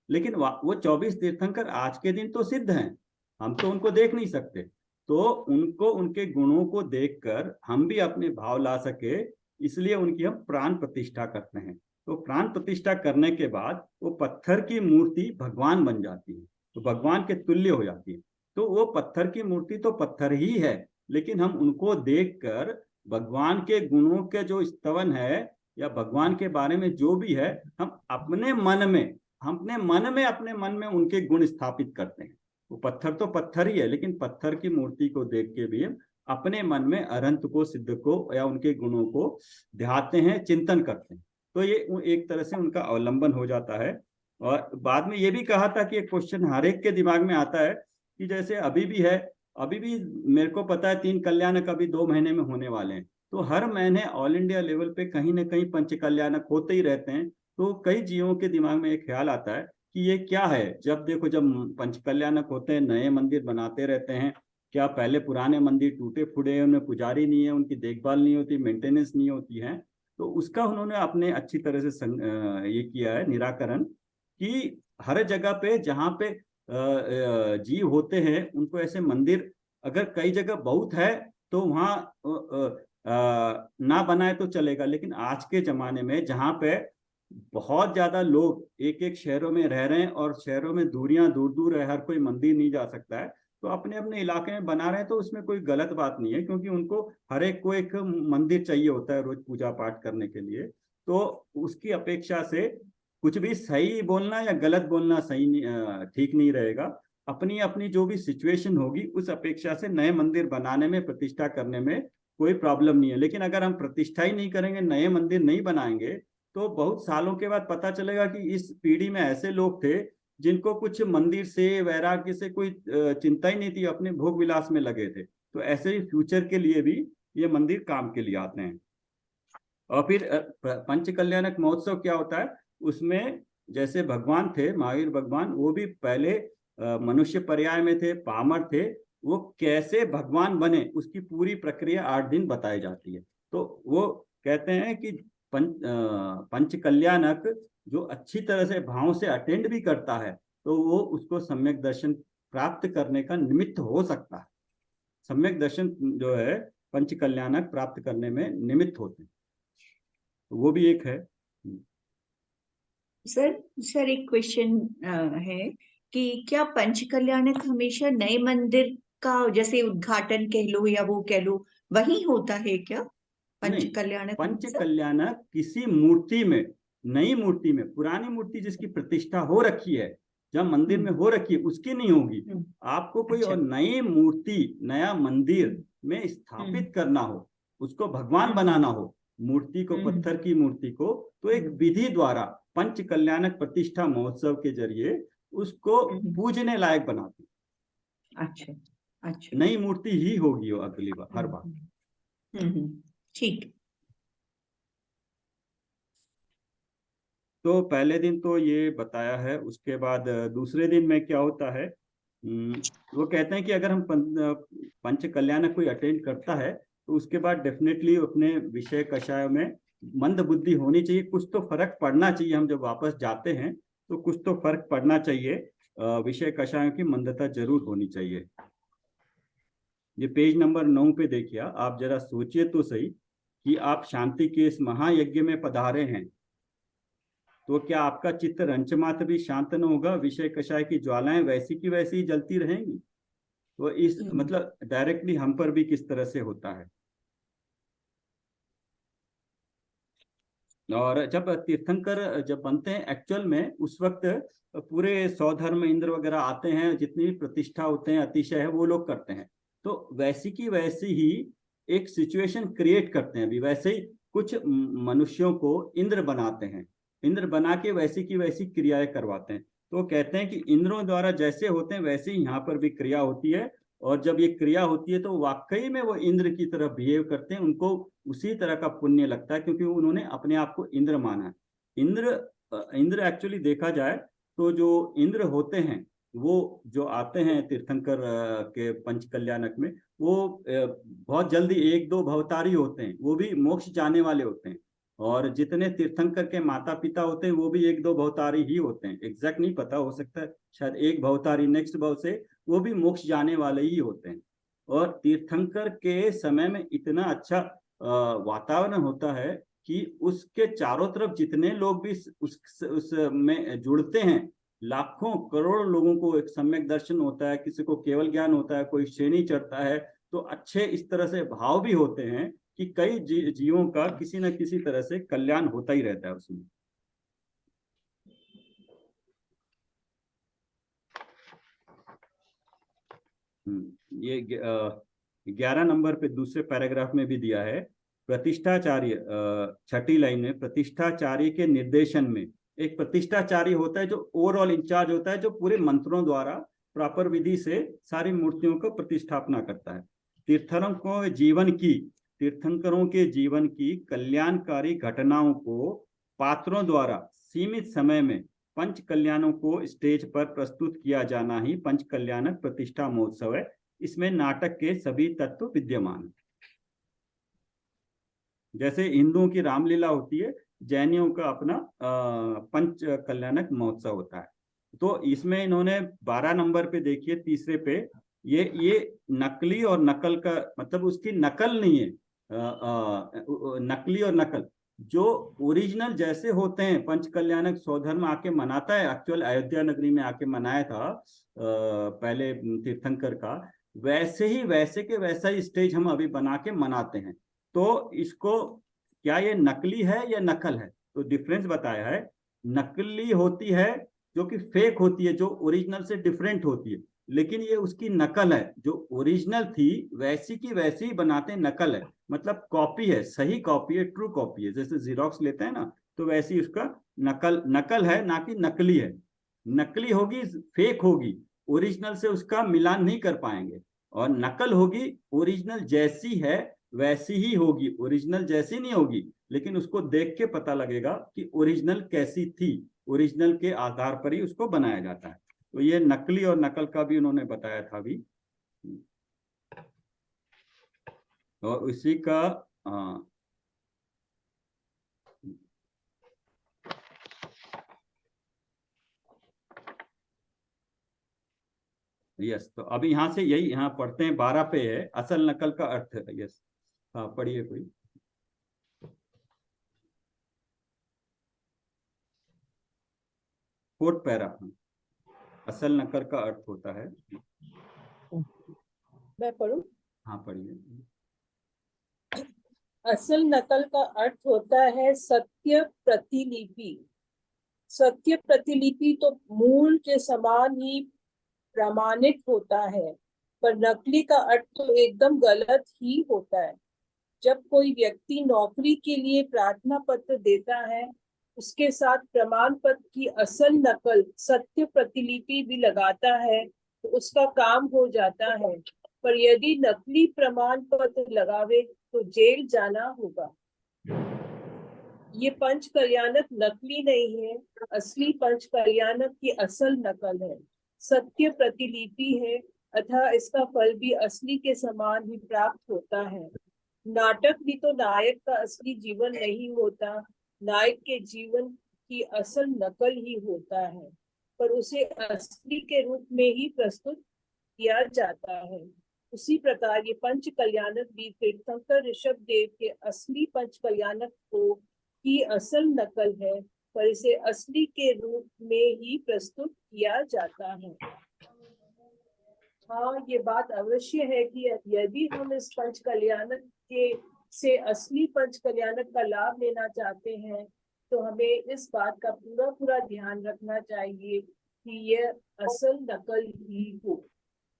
लेकिन वो 24 तीर्थंकर आज के दिन तो सिद्ध हैं, हम तो उनको देख नहीं सकते। तो उनको, उनके गुणों को देखकर हम भी अपने भाव ला सके, इसलिए उनकी हम प्राण प्रतिष्ठा करते हैं। तो प्राण प्रतिष्ठा करने के बाद वो पत्थर की मूर्ति भगवान बन जाती है, तो भगवान के तुल्य हो जाती है। तो वो पत्थर की मूर्ति तो पत्थर ही है, लेकिन हम उनको देखकर भगवान के गुणों के जो स्तवन है या भगवान के बारे में जो भी है, हम अपने मन में उनके गुण स्थापित करते हैं। वो पत्थर तो पत्थर ही है, लेकिन पत्थर की मूर्ति को देख के भी हम अपने मन में अरहंत को, सिद्ध को या उनके गुणों को ध्याते हैं, चिंतन करते हैं। तो ये एक तरह से उनका अवलंबन हो जाता है। और बाद में ये भी कहा था कि एक क्वेश्चन हर एक के दिमाग में आता है कि जैसे अभी भी है, अभी भी मेरे को पता है 3 कल्याणक अभी 2 महीने में होने वाले हैं, तो हर महीने ऑल इंडिया लेवल पे कहीं ना कहीं पंच कल्याणक होते ही रहते हैं। तो कई जीवों के दिमाग में एक ख्याल आता है कि ये क्या है। जब देखो, जब पंच कल्याणक होते हैं, नए मंदिर बनाते रहते हैं, क्या पहले पुराने मंदिर टूटे फूटे, उनमें पुजारी नहीं है, उनकी देखभाल नहीं होती, मेंटेनेंस नहीं होती है। तो उसका उन्होंने अपने अच्छी तरह से ये किया है निराकरण, कि हर जगह पे जहाँ पे जीव होते हैं उनको ऐसे मंदिर, अगर कई जगह बहुत है तो वहाँ ना बनाए तो चलेगा। लेकिन आज के जमाने में जहाँ पे बहुत ज्यादा लोग एक एक शहरों में रह रहे हैं और शहरों में दूरियां दूर दूर है, हर कोई मंदिर नहीं जा सकता है, तो अपने अपने इलाके में बना रहे हैं, तो उसमें कोई गलत बात नहीं है, क्योंकि उनको हर एक को एक मंदिर चाहिए होता है रोज पूजा पाठ करने के लिए। तो उसकी अपेक्षा से कुछ भी सही बोलना या गलत बोलना सही नहीं, ठीक नहीं रहेगा। अपनी अपनी जो भी सिचुएशन होगी उस अपेक्षा से नए मंदिर बनाने में, प्रतिष्ठा करने में कोई प्रॉब्लम नहीं है। लेकिन अगर हम प्रतिष्ठा ही नहीं करेंगे, नए मंदिर नहीं बनाएंगे, तो बहुत सालों के बाद पता चलेगा कि इस पीढ़ी में ऐसे लोग थे जिनको कुछ मंदिर से, वैराग्य से कोई चिंता ही नहीं थी, अपने भोग विलास में लगे थे। तो ऐसे ही फ्यूचर के लिए भी ये मंदिर काम के लिए आते हैं। और फिर पंच कल्याणक महोत्सव क्या होता है, उसमें जैसे भगवान थे, महावीर भगवान, वो भी पहले मनुष्य पर्याय में थे, पामर थे, वो कैसे भगवान बने उसकी पूरी प्रक्रिया 8 दिन बताई जाती है। तो वो कहते हैं कि पंच कल्याणक जो अच्छी तरह से भाव से अटेंड भी करता है, तो वो उसको सम्यक दर्शन प्राप्त करने का निमित्त हो सकता है। सम्यक दर्शन जो है पंच कल्याणक प्राप्त करने में निमित्त होते हैं, तो वो भी एक है। सर एक क्वेश्चन है कि क्या पंच कल्याणक हमेशा नए मंदिर का, जैसे उद्घाटन कह लो या वो कह लो, वही होता है क्या पंच कल्याणक? पंच कल्याणक किसी मूर्ति में, नई मूर्ति में, पुरानी मूर्ति जिसकी प्रतिष्ठा हो रखी है, जब मंदिर में हो रखी है, उसकी नहीं होगी। आपको कोई और नई मूर्ति, नया मंदिर में स्थापित करना हो, उसको भगवान बनाना हो, मूर्ति को, पत्थर की मूर्ति को, तो एक विधि द्वारा पंच कल्याणक प्रतिष्ठा महोत्सव के जरिए उसको पूजने लायक बनाते। अच्छा अच्छा, नई मूर्ति ही होगी वो अगली बार, हर बार। ठीक। तो पहले दिन तो ये बताया है। उसके बाद दूसरे दिन में क्या होता है, वो कहते हैं कि अगर हम पंच कल्याणक कोई अटेंड करता है तो उसके बाद डेफिनेटली अपने विषय कषाय में मंद बुद्धि होनी चाहिए, कुछ तो फर्क पड़ना चाहिए। हम जब वापस जाते हैं तो कुछ तो फर्क पड़ना चाहिए। विषय कषायों की मंदता जरूर होनी चाहिए। ये पेज नंबर 9 पे देखिए, आप जरा सोचिए तो सही कि आप शांति के इस महायज्ञ में पधारे हैं, तो क्या आपका चित्त रंच मात्र भी शांत न होगा? विषय कषाय की ज्वालाएं वैसी की वैसी ही जलती रहेंगी। तो इस मतलब डायरेक्टली हम पर भी किस तरह से होता है। और जब तीर्थंकर जब बनते हैं एक्चुअल में, उस वक्त पूरे सौधर्म इंद्र वगैरह आते हैं, जितनी भी प्रतिष्ठा होते हैं, अतिशय है, वो लोग करते हैं। तो वैसी की वैसी ही एक सिचुएशन क्रिएट करते हैं। अभी वैसे ही कुछ मनुष्यों को इंद्र बनाते हैं, इंद्र बना के वैसी की वैसी क्रियाएं करवाते हैं। तो कहते हैं कि इंद्रों द्वारा जैसे होते हैं वैसे ही यहाँ पर भी क्रिया होती है। और जब ये क्रिया होती है तो वाकई में वो इंद्र की तरह बिहेव करते हैं, उनको उसी तरह का पुण्य लगता है, क्योंकि उन्होंने अपने आप को इंद्र माना है। इंद्र एक्चुअली देखा जाए तो जो इंद्र होते हैं वो जो आते हैं तीर्थंकर के पंच कल्याणक में, वो बहुत जल्दी 1-2 भवतारी होते हैं, वो भी मोक्ष जाने वाले होते हैं। और जितने तीर्थंकर के माता पिता होते हैं वो भी 1-2 भवतारी ही होते हैं। एग्जैक्ट नहीं पता, हो सकता है शायद एक भवतारी नेक्स्ट भव से वो भी मोक्ष जाने वाले ही होते हैं। और तीर्थंकर के समय में इतना अच्छा वातावरण होता है कि उसके चारों तरफ जितने लोग भी उस में जुड़ते हैं, लाखों करोड़ लोगों को एक सम्यक दर्शन होता है, किसी को केवल ज्ञान होता है, कोई श्रेणी चढ़ता है, तो अच्छे इस तरह से भाव भी होते हैं कि कई जीवों का किसी न किसी तरह से कल्याण होता ही रहता है उसमें। ये 11 नंबर पे दूसरे पैराग्राफ में भी दिया है। प्रतिष्ठाचार्य, छठी लाइन में, प्रतिष्ठाचार्य के निर्देशन में, एक प्रतिष्ठाचार्य होता है जो ओवरऑल इंचार्ज होता है, जो पूरे मंत्रों द्वारा प्रॉपर विधि से सारी मूर्तियों को प्रतिष्ठापना करता है। तीर्थंकरों के जीवन की कल्याणकारी घटनाओं को पात्रों द्वारा सीमित समय में पंच कल्याणों को स्टेज पर प्रस्तुत किया जाना ही पंच कल्याणक प्रतिष्ठा महोत्सव है। इसमें नाटक के सभी तत्व विद्यमान हैं। जैसे हिंदुओं की रामलीला होती है, जैनियों का अपना पंच कल्याणक महोत्सव होता है। तो इसमें इन्होंने 12 नंबर पे देखिए, तीसरे पे, ये नकली और नकल का मतलब उसकी नकल नहीं है। नकली और नकल, जो ओरिजिनल जैसे होते हैं, पंच कल्याणक सौधर्म आके मनाता है, एक्चुअल अयोध्या नगरी में आके मनाया था पहले तीर्थंकर का, वैसे ही वैसे के वैसा ही स्टेज हम अभी बना के मनाते हैं। तो इसको क्या ये नकली है या नकल है? तो डिफरेंस बताया है। नकली होती है जो कि फेक होती है, जो ओरिजिनल से डिफरेंट होती है, लेकिन ये उसकी नकल है। जो ओरिजिनल थी वैसी की वैसी ही बनाते हैं, नकल है मतलब कॉपी है, सही कॉपी है, ट्रू कॉपी है। जैसे जीरोक्स लेते हैं ना, तो वैसी उसका नकल है, ना कि नकली है। नकली होगी, फेक होगी, ओरिजिनल से उसका मिलान नहीं कर पाएंगे। और नकल होगी, ओरिजिनल जैसी है वैसी ही होगी, ओरिजिनल जैसी नहीं होगी, लेकिन उसको देख के पता लगेगा कि ओरिजिनल कैसी थी। ओरिजिनल के आधार पर ही उसको बनाया जाता है। तो ये नकली और नकल का भी उन्होंने बताया था अभी। और उसी का यस, तो अभी यहाँ से यही यहाँ पढ़ते हैं, 12 पे है, असल नकल का अर्थ। यस, हाँ पढ़िए कोई। फोर्थ पैरा, असल नकल का अर्थ होता है। मैं पढ़ूं? हाँ पढ़िए। असल नकल का अर्थ होता है सत्य प्रतिलिपि। सत्य प्रतिलिपि तो मूल के समान ही प्रामाणिक होता है, पर नकली का अर्थ तो एकदम गलत ही होता है। जब कोई व्यक्ति नौकरी के लिए प्रार्थना पत्र देता है, उसके साथ प्रमाण पत्र की असल नकल सत्य प्रतिलिपि भी लगाता है तो उसका काम हो जाता है। पर यदि नकली प्रमाण पत्र लगावे तो जेल जाना होगा। ये पंच कल्याणक नकली नहीं है, असली पंच कल्याणक की असल नकल है, सत्य प्रतिलिपि है, अतः इसका फल भी असली के समान ही प्राप्त होता है। नाटक भी तो नायक का असली जीवन नहीं होता, नायक के जीवन की असल नकल ही होता है। पर उसे असली के रूप में ही प्रस्तुत किया जाता है। उसी प्रकार ये पंच कल्याणक भी तीर्थंकर ऋषभ देव के असली पंच कल्याणक को की असल नकल है, पर इसे असली के रूप में ही प्रस्तुत किया जाता है। हाँ, ये बात अवश्य है कि यदि हम इस पंच कल्याणक के से असली पंच कल्याणक का लाभ लेना चाहते हैं तो हमें इस बात का पूरा पूरा ध्यान रखना चाहिए कि यह असल नकल ही हो।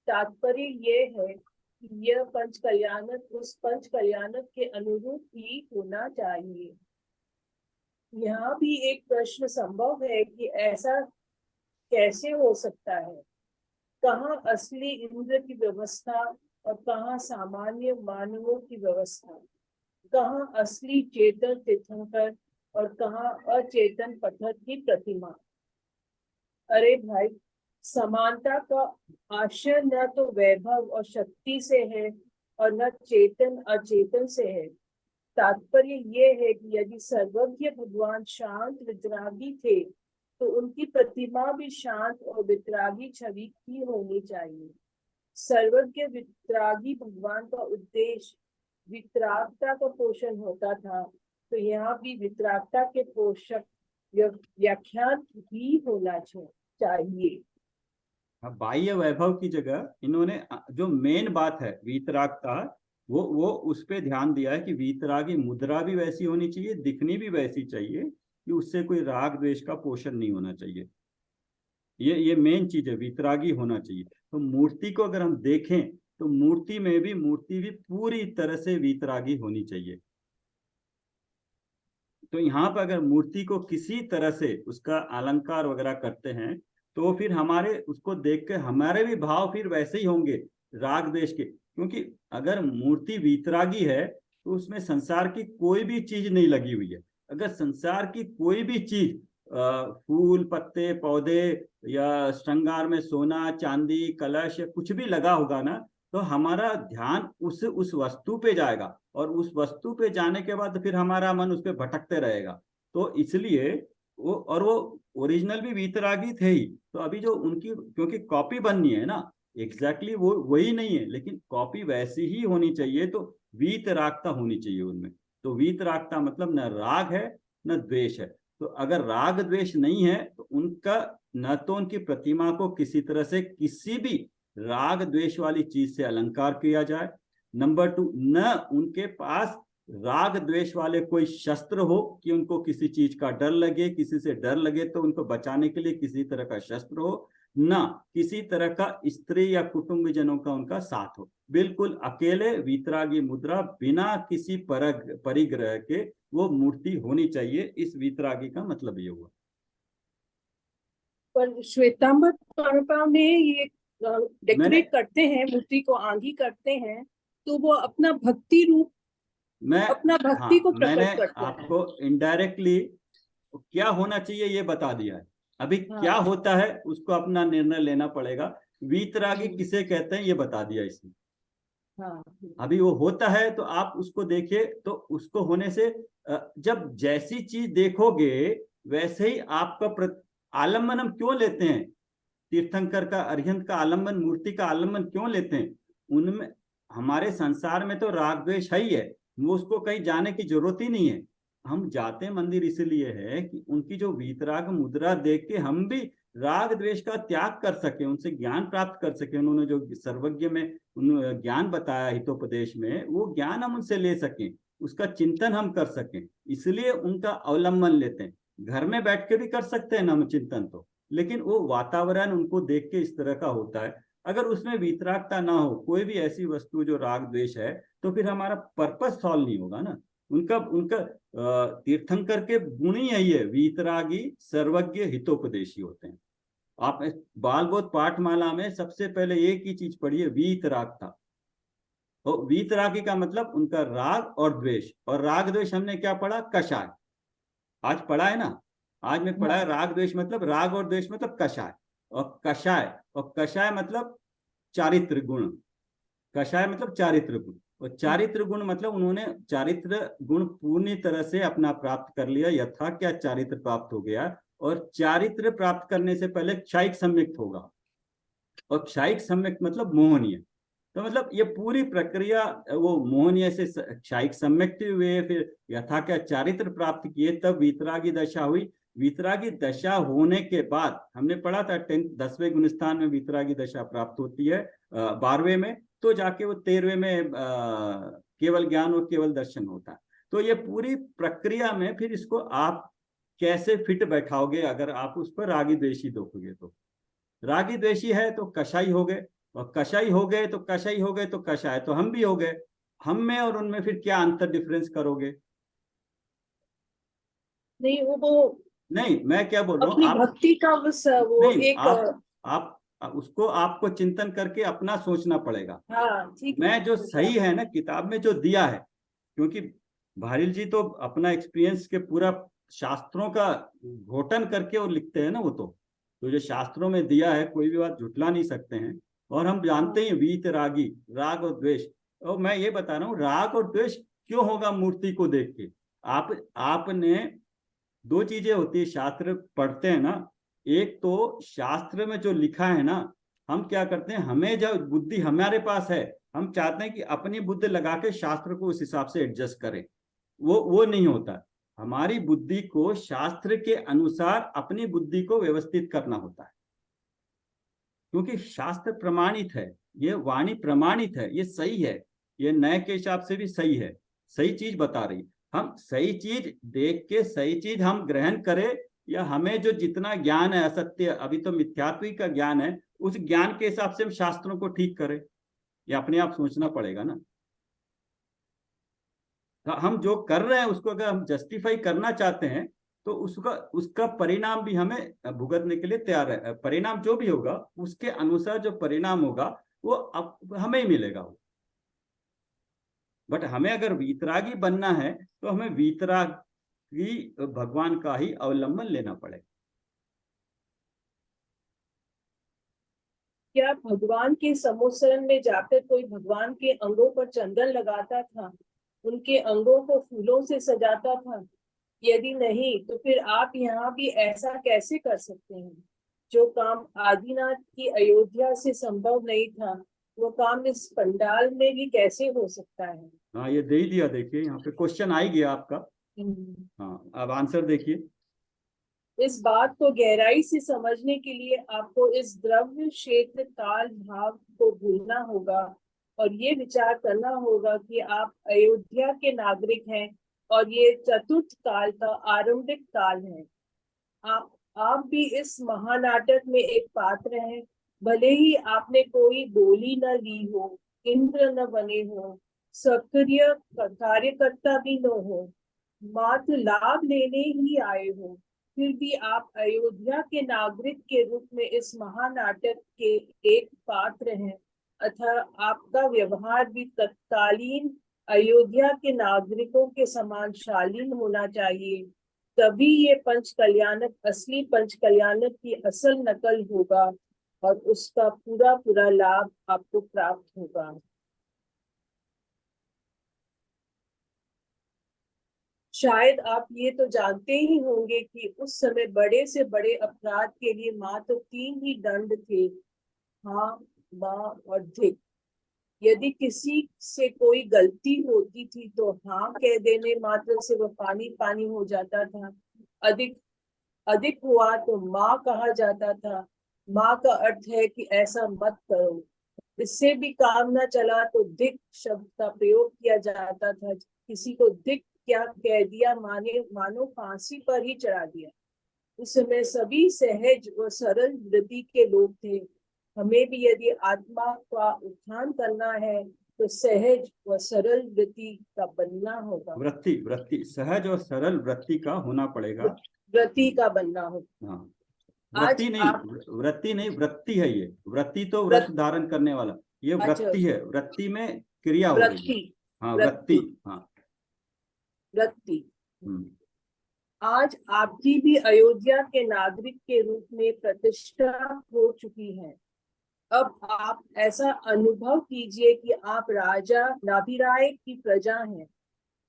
तात्पर्य ये है कि यह पंच कल्याणक उस पंच कल्याणक के अनुरूप ही होना चाहिए। यहाँ भी एक प्रश्न संभव है कि ऐसा कैसे हो सकता है? कहाँ असली इंद्र की व्यवस्था और कहाँ सामान्य मानवों की व्यवस्था? कहाँ असली चेतन तीर्थंकर और कहाँ अचेतन पत्थर की प्रतिमा? अरे भाई, समानता का आशय न तो वैभव और शक्ति से है और न चेतन अचेतन से है। तात्पर्य ये है कि यदि सर्वज्ञ भगवान शांत वितरागी थे तो उनकी प्रतिमा भी शांत और वितरागी छवि की होनी चाहिए। सर्वज्ञ वितरागी भगवान का उद्देश्य वितरागता का पोषण होता था, तो यहाँ भी वितरागता के पोषक व्याख्यान ही होना चाहिए। बाह्य वैभव की जगह इन्होंने जो मेन बात है वीतरागता, वो उस पे ध्यान दिया है कि वीतरागी मुद्रा भी वैसी होनी चाहिए, दिखनी भी वैसी चाहिए कि उससे कोई राग द्वेष का पोषण नहीं होना चाहिए। ये मेन चीज है, वीतरागी होना चाहिए। तो मूर्ति को अगर हम देखें तो मूर्ति भी पूरी तरह से वीतरागी होनी चाहिए। तो यहाँ पर अगर मूर्ति को किसी तरह से उसका अलंकार वगैरह करते हैं तो फिर हमारे उसको देख के हमारे भी भाव फिर वैसे ही होंगे राग द्वेष के, क्योंकि अगर मूर्ति वीतरागी है तो उसमें संसार की कोई भी चीज नहीं लगी हुई है। अगर संसार की कोई भी चीज फूल पत्ते पौधे या श्रृंगार में सोना चांदी कलश या कुछ भी लगा होगा ना, तो हमारा ध्यान उस वस्तु पे जाएगा और उस वस्तु पे जाने के बाद फिर हमारा मन उस पे भटकते रहेगा। तो इसलिए वो ओरिजिनल भी वीतरागी थे ही, तो अभी जो उनकी क्योंकि कॉपी बननी है ना, एग्जैक्टली वो वही नहीं है, लेकिन कॉपी वैसी ही होनी चाहिए। तो वीतरागता होनी चाहिए उनमें। तो वीतरागता मतलब न राग है न द्वेष है। तो अगर राग द्वेष नहीं है तो उनका न तो उनकी प्रतिमा को किसी तरह से किसी भी राग द्वेष वाली चीज से अलंकार किया जाए। नंबर 2, न उनके पास राग द्वेष वाले कोई शस्त्र हो कि उनको किसी चीज का डर लगे, किसी से डर लगे तो उनको बचाने के लिए किसी तरह का शस्त्र हो, ना किसी तरह का स्त्री या कुटुंबजनों का उनका साथ हो। बिल्कुल अकेले वीतरागी मुद्रा बिना किसी परिग्रह के वो मूर्ति होनी चाहिए। इस वीतरागी का मतलब ये हुआ। पर श्वेतांबर परंपरा में ये डेकोरेट करते हैं, मूर्ति को आंगी करते हैं, तो वो अपना भक्ति रूप अपना भक्ति को प्रकट करते हैं। आपको इनडायरेक्टली क्या होना चाहिए ये बता दिया है। अभी क्या होता है उसको अपना निर्णय लेना पड़ेगा। वीतरागी किसे कहते हैं ये बता दिया इसमें। अभी वो होता है तो आप उसको देखिए, तो उसको होने से जब जैसी चीज देखोगे वैसे ही आपका आलम्बन हम क्यों लेते हैं, तीर्थंकर का अरिहंत का आलम्बन, मूर्ति का आलम्बन क्यों लेते हैं? उनमें हमारे संसार में तो राग द्वेष है ही है, वो उसको कहीं जाने की जरूरत ही नहीं है। हम जाते मंदिर इसलिए है कि उनकी जो वीतराग मुद्रा देख के हम भी राग द्वेष का त्याग कर सके, उनसे ज्ञान प्राप्त कर सके। उन्होंने जो सर्वज्ञ में ज्ञान बताया हितोपदेश में, वो ज्ञान हम उनसे ले सकें, उसका चिंतन हम कर सकें, इसलिए उनका अवलंबन लेते हैं। घर में बैठ के भी कर सकते हैं ना हम चिंतन तो, लेकिन वो वातावरण उनको देख के इस तरह का होता है। अगर उसमें वीतरागता ना हो, कोई भी ऐसी वस्तु जो राग द्वेष है, तो फिर हमारा पर्पस सॉल्व नहीं होगा ना। उनका तीर्थंकर के गुण ही यही है, वीतरागी सर्वज्ञ हितोपदेशी होते हैं। आप बाल बोध पाठमाला में सबसे पहले एक ही चीज पढ़िए, वीतरागता। और वीतरागी का मतलब उनका राग और द्वेष। और राग द्वेष हमने क्या पढ़ा? कषाय। आज पढ़ा है ना, आज में पढ़ा है राग द्वेष मतलब, राग और द्वेष मतलब कषाय। और कषाय मतलब चारित्र गुण। कषाय मतलब चारित्र गुण, और चारित्र गुण मतलब उन्होंने चारित्र गुण पूर्ण तरह से अपना प्राप्त कर लिया, यथा क्या चारित्र प्राप्त हो गया, और चारित्र प्राप्त करने से पहले क्षायिक सम्यक्त होगा, और क्षायिक सम्यक्त मतलब मोहनीय। तो मतलब ये पूरी प्रक्रिया, वो मोहनीय से क्षायिक सम्यक्त हुए, फिर यथा क्या चारित्र प्राप्त किए, तब वीतरागी दशा हुई। वीतरागी दशा होने के बाद हमने पढ़ा था 10वें गुणस्थान में वीतरागी दशा प्राप्त होती है, 12वें में, तो जाके वो 13वें में केवल ज्ञान और केवल दर्शन होता है। तो ये पूरी प्रक्रिया में फिर इसको आप कैसे फिट बैठाओगे, अगर आप उस पर रागी द्वेषी देखोगे तो। रागी द्वेषी है तो कषाई हो गए, और कषाई हो गए तो कषाई हो गए तो कषाय तो हम भी हो गए। हम में और उनमें फिर क्या अंतर डिफरेंस करोगे? नहीं, वो नहीं, मैं क्या बोल रहा अपनी हूँ, भक्ति का वो नहीं, एक आप उसको आपको चिंतन करके अपना सोचना पढ़ेगा। हाँ ठीक है। मैं जो सही है ना किताब में जो दिया है, क्योंकि भारिल जी तो अपना एक्सपीरियंस के पूरा शास्त्रों का घोटन करके और लिखते हैं ना, वो तो जो शास्त्रों में दिया है कोई भी बात झुटला नहीं सकते हैं। और हम जानते हैं वीत रागी, राग और द्वेष। और मैं ये बता रहा हूँ राग और द्वेष क्यों होगा मूर्ति को देख के। आपने दो चीजें होती है, शास्त्र पढ़ते हैं ना, एक तो शास्त्र में जो लिखा है ना, हम क्या करते हैं, हमें जब बुद्धि हमारे पास है, हम चाहते हैं कि अपनी बुद्धि लगा के शास्त्र को उस हिसाब से एडजस्ट करें। वो नहीं होता। हमारी बुद्धि को शास्त्र के अनुसार अपनी बुद्धि को व्यवस्थित करना होता है, क्योंकि शास्त्र प्रमाणित है, ये वाणी प्रमाणित है, ये सही है, ये नए के हिसाब से भी सही है, सही चीज बता रही। हम सही चीज देख के सही चीज हम ग्रहण करें, या हमें जो जितना ज्ञान है असत्य, अभी तो मिथ्यात्व का ज्ञान है, उस ज्ञान के हिसाब से हम शास्त्रों को ठीक करें, ये अपने आप सोचना पड़ेगा ना। हम जो कर रहे हैं उसको अगर हम जस्टिफाई करना चाहते हैं तो उसका परिणाम भी हमें भुगतने के लिए तैयार है। परिणाम जो भी होगा उसके अनुसार जो परिणाम होगा वो हमें ही मिलेगा वो। बट हमें अगर वीतरागी बनना है तो हमें वीतरागी भगवान का ही अवलंबन लेना पड़ेगा। क्या भगवान के सम्मुखरण में जाकर कोई भगवान के अंगों पर चंदन लगाता था, उनके अंगों को फूलों से सजाता था? यदि नहीं तो फिर आप यहाँ भी ऐसा कैसे कर सकते हैं? जो काम आदिनाथ की अयोध्या से संभव नहीं था, वो काम इस पंडाल में भी कैसे हो सकता है? हाँ, ये दे ही दिया, देखिए यहाँ पे क्वेश्चन आ ही गया आपका। हाँ, अब आंसर देखिए। इस बात को गहराई से समझने के लिए आपको इस द्रव्य क्षेत्र काल भाव को भूलना होगा और ये विचार करना होगा कि आप अयोध्या के नागरिक हैं और ये चतुर्थ काल का आरंभिक काल है। आप भी इस महानाटक में एक पात्र हैं, भले ही आपने कोई बोली न ली हो, इंद्र न बने हो, सक्रिय कार्यकर्ता भी न हो, मात्र लाभ लेने ही आए हो, फिर भी आप अयोध्या के नागरिक के रूप में इस महानाटक के एक पात्र हैं। अतः आपका व्यवहार भी तत्कालीन अयोध्या के नागरिकों के समान शालीन होना चाहिए, तभी ये पंच कल्याणक असली पंच कल्याणक की असल नकल होगा और उसका पूरा पूरा लाभ आपको प्राप्त होगा। शायद आप ये तो जानते ही होंगे कि उस समय बड़े से बड़े अपराध के लिए मात्र 3 ही दंड थे, हाँ, माँ और धिक। यदि किसी से कोई गलती होती थी तो हाँ कह देने मात्र से वह पानी पानी हो जाता था। अधिक हुआ तो माँ कहा जाता था। माँ का अर्थ है कि ऐसा मत करो। इससे भी काम न चला तो धिक शब्द का प्रयोग किया जाता था। किसी को धिक क्या कह दिया मानो फांसी पर ही चढ़ा दिया। उस समय सभी सहज व सरल वृत्ति के लोग थे। हमें भी यदि आत्मा का उत्थान करना है तो सहज व सरल वृत्ति का बनना होगा। वृत्ति सहज और सरल वृत्ति का होना पड़ेगा। वृत्ति का बनना होगा। हाँ, वृत्ति नहीं, वृत्ति है ये। वृत्ति तो व्रत धारण करने वाला, ये वृत्ति है। वृत्ति में क्रिया हो रही है। हाँ, वृत्ति। हाँ, वृत्ति। आज आपकी भी अयोध्या के नागरिक के रूप में प्रतिष्ठा हो चुकी है। अब आप ऐसा अनुभव कीजिए कि आप राजा नाभिराय की प्रजा हैं।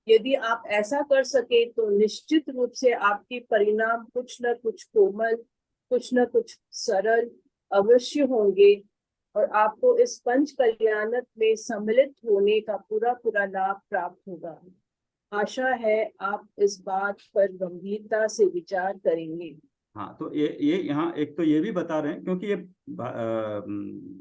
यदि आप ऐसा कर सके तो निश्चित रूप से आपके परिणाम कुछ न कुछ कोमल, कुछ न कुछ सरल अवश्य होंगे और आपको इस पंच कल्याणक में सम्मिलित होने का पूरा पूरा लाभ प्राप्त होगा। आशा है आप इस बात पर गंभीरता से विचार करेंगे। हाँ, तो ये यहाँ एक तो ये भी बता रहे हैं, क्योंकि ये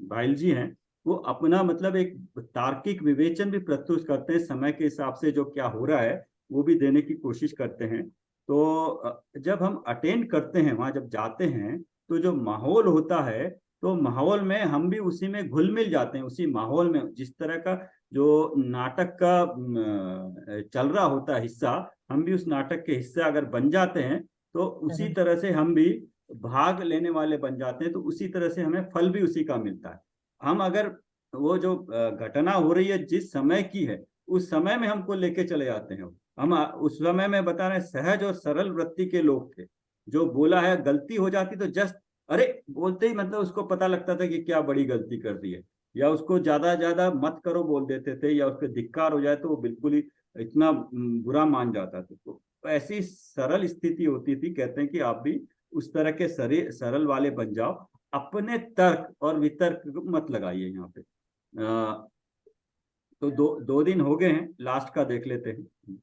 भाईल जी हैं, वो अपना मतलब एक तार्किक विवेचन भी प्रस्तुत करते हैं, समय के हिसाब से जो क्या हो रहा है वो भी देने की कोशिश करते हैं। तो जब हम अटेंड करते हैं, वहाँ जब जाते हैं, तो जो माहौल होता है, तो माहौल में हम भी उसी में घुल मिल जाते हैं, उसी माहौल में। जिस तरह का जो नाटक का चल रहा होता है हिस्सा, हम भी उस नाटक के हिस्सा अगर बन जाते हैं, तो उसी तरह से हम भी भाग लेने वाले बन जाते हैं, तो उसी तरह से हमें फल भी उसी का मिलता है। हम अगर वो जो घटना हो रही है जिस समय की है, उस समय में हमको लेके चले जाते हैं। हम उस समय में बता रहे हैं, सहज और सरल वृत्ति के लोग थे। जो बोला है, गलती हो जाती तो जस्ट अरे बोलते ही मतलब उसको पता लगता था कि क्या बड़ी गलती कर दी है, या उसको ज्यादा मत करो बोल देते थे, या उसके धिक्कार हो जाए तो वो बिल्कुल ही इतना बुरा मान जाता था। तो ऐसी सरल स्थिति होती थी। कहते हैं कि आप भी उस तरह के सरल वाले बन जाओ, अपने तर्क और वितर्क मत लगाइए यहाँ पे। तो दो दिन हो गए हैं, लास्ट का देख लेते हैं।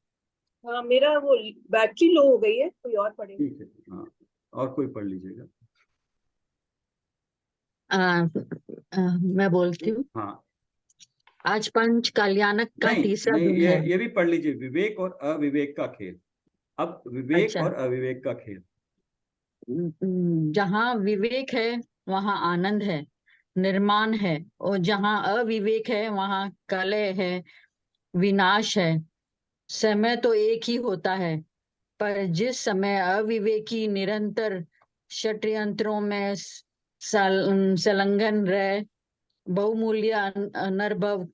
हाँ, मेरा वो बैटरी लो हो गई है, कोई और पढ़ेगा? ठीक है, हाँ, और कोई पढ़ लीजिएगा। मैं बोलती हूँ। हाँ, आज पंच कल्याणक का नहीं तीसरा नहीं, दिन है। ये भी पढ़ लीजिए, विवेक और अविवेक का खेल। अब विवेक अच्छा। और अविवेक का खेल। जहाँ विवेक है वहाँ आनंद है, निर्माण है, और जहाँ अविवेक है वहाँ कलह है, विनाश है। समय तो एक ही होता है, पर जिस समय अविवेकी निरंतर षड्यंत्रों में संलग्न रह बहुमूल्य अनर्भव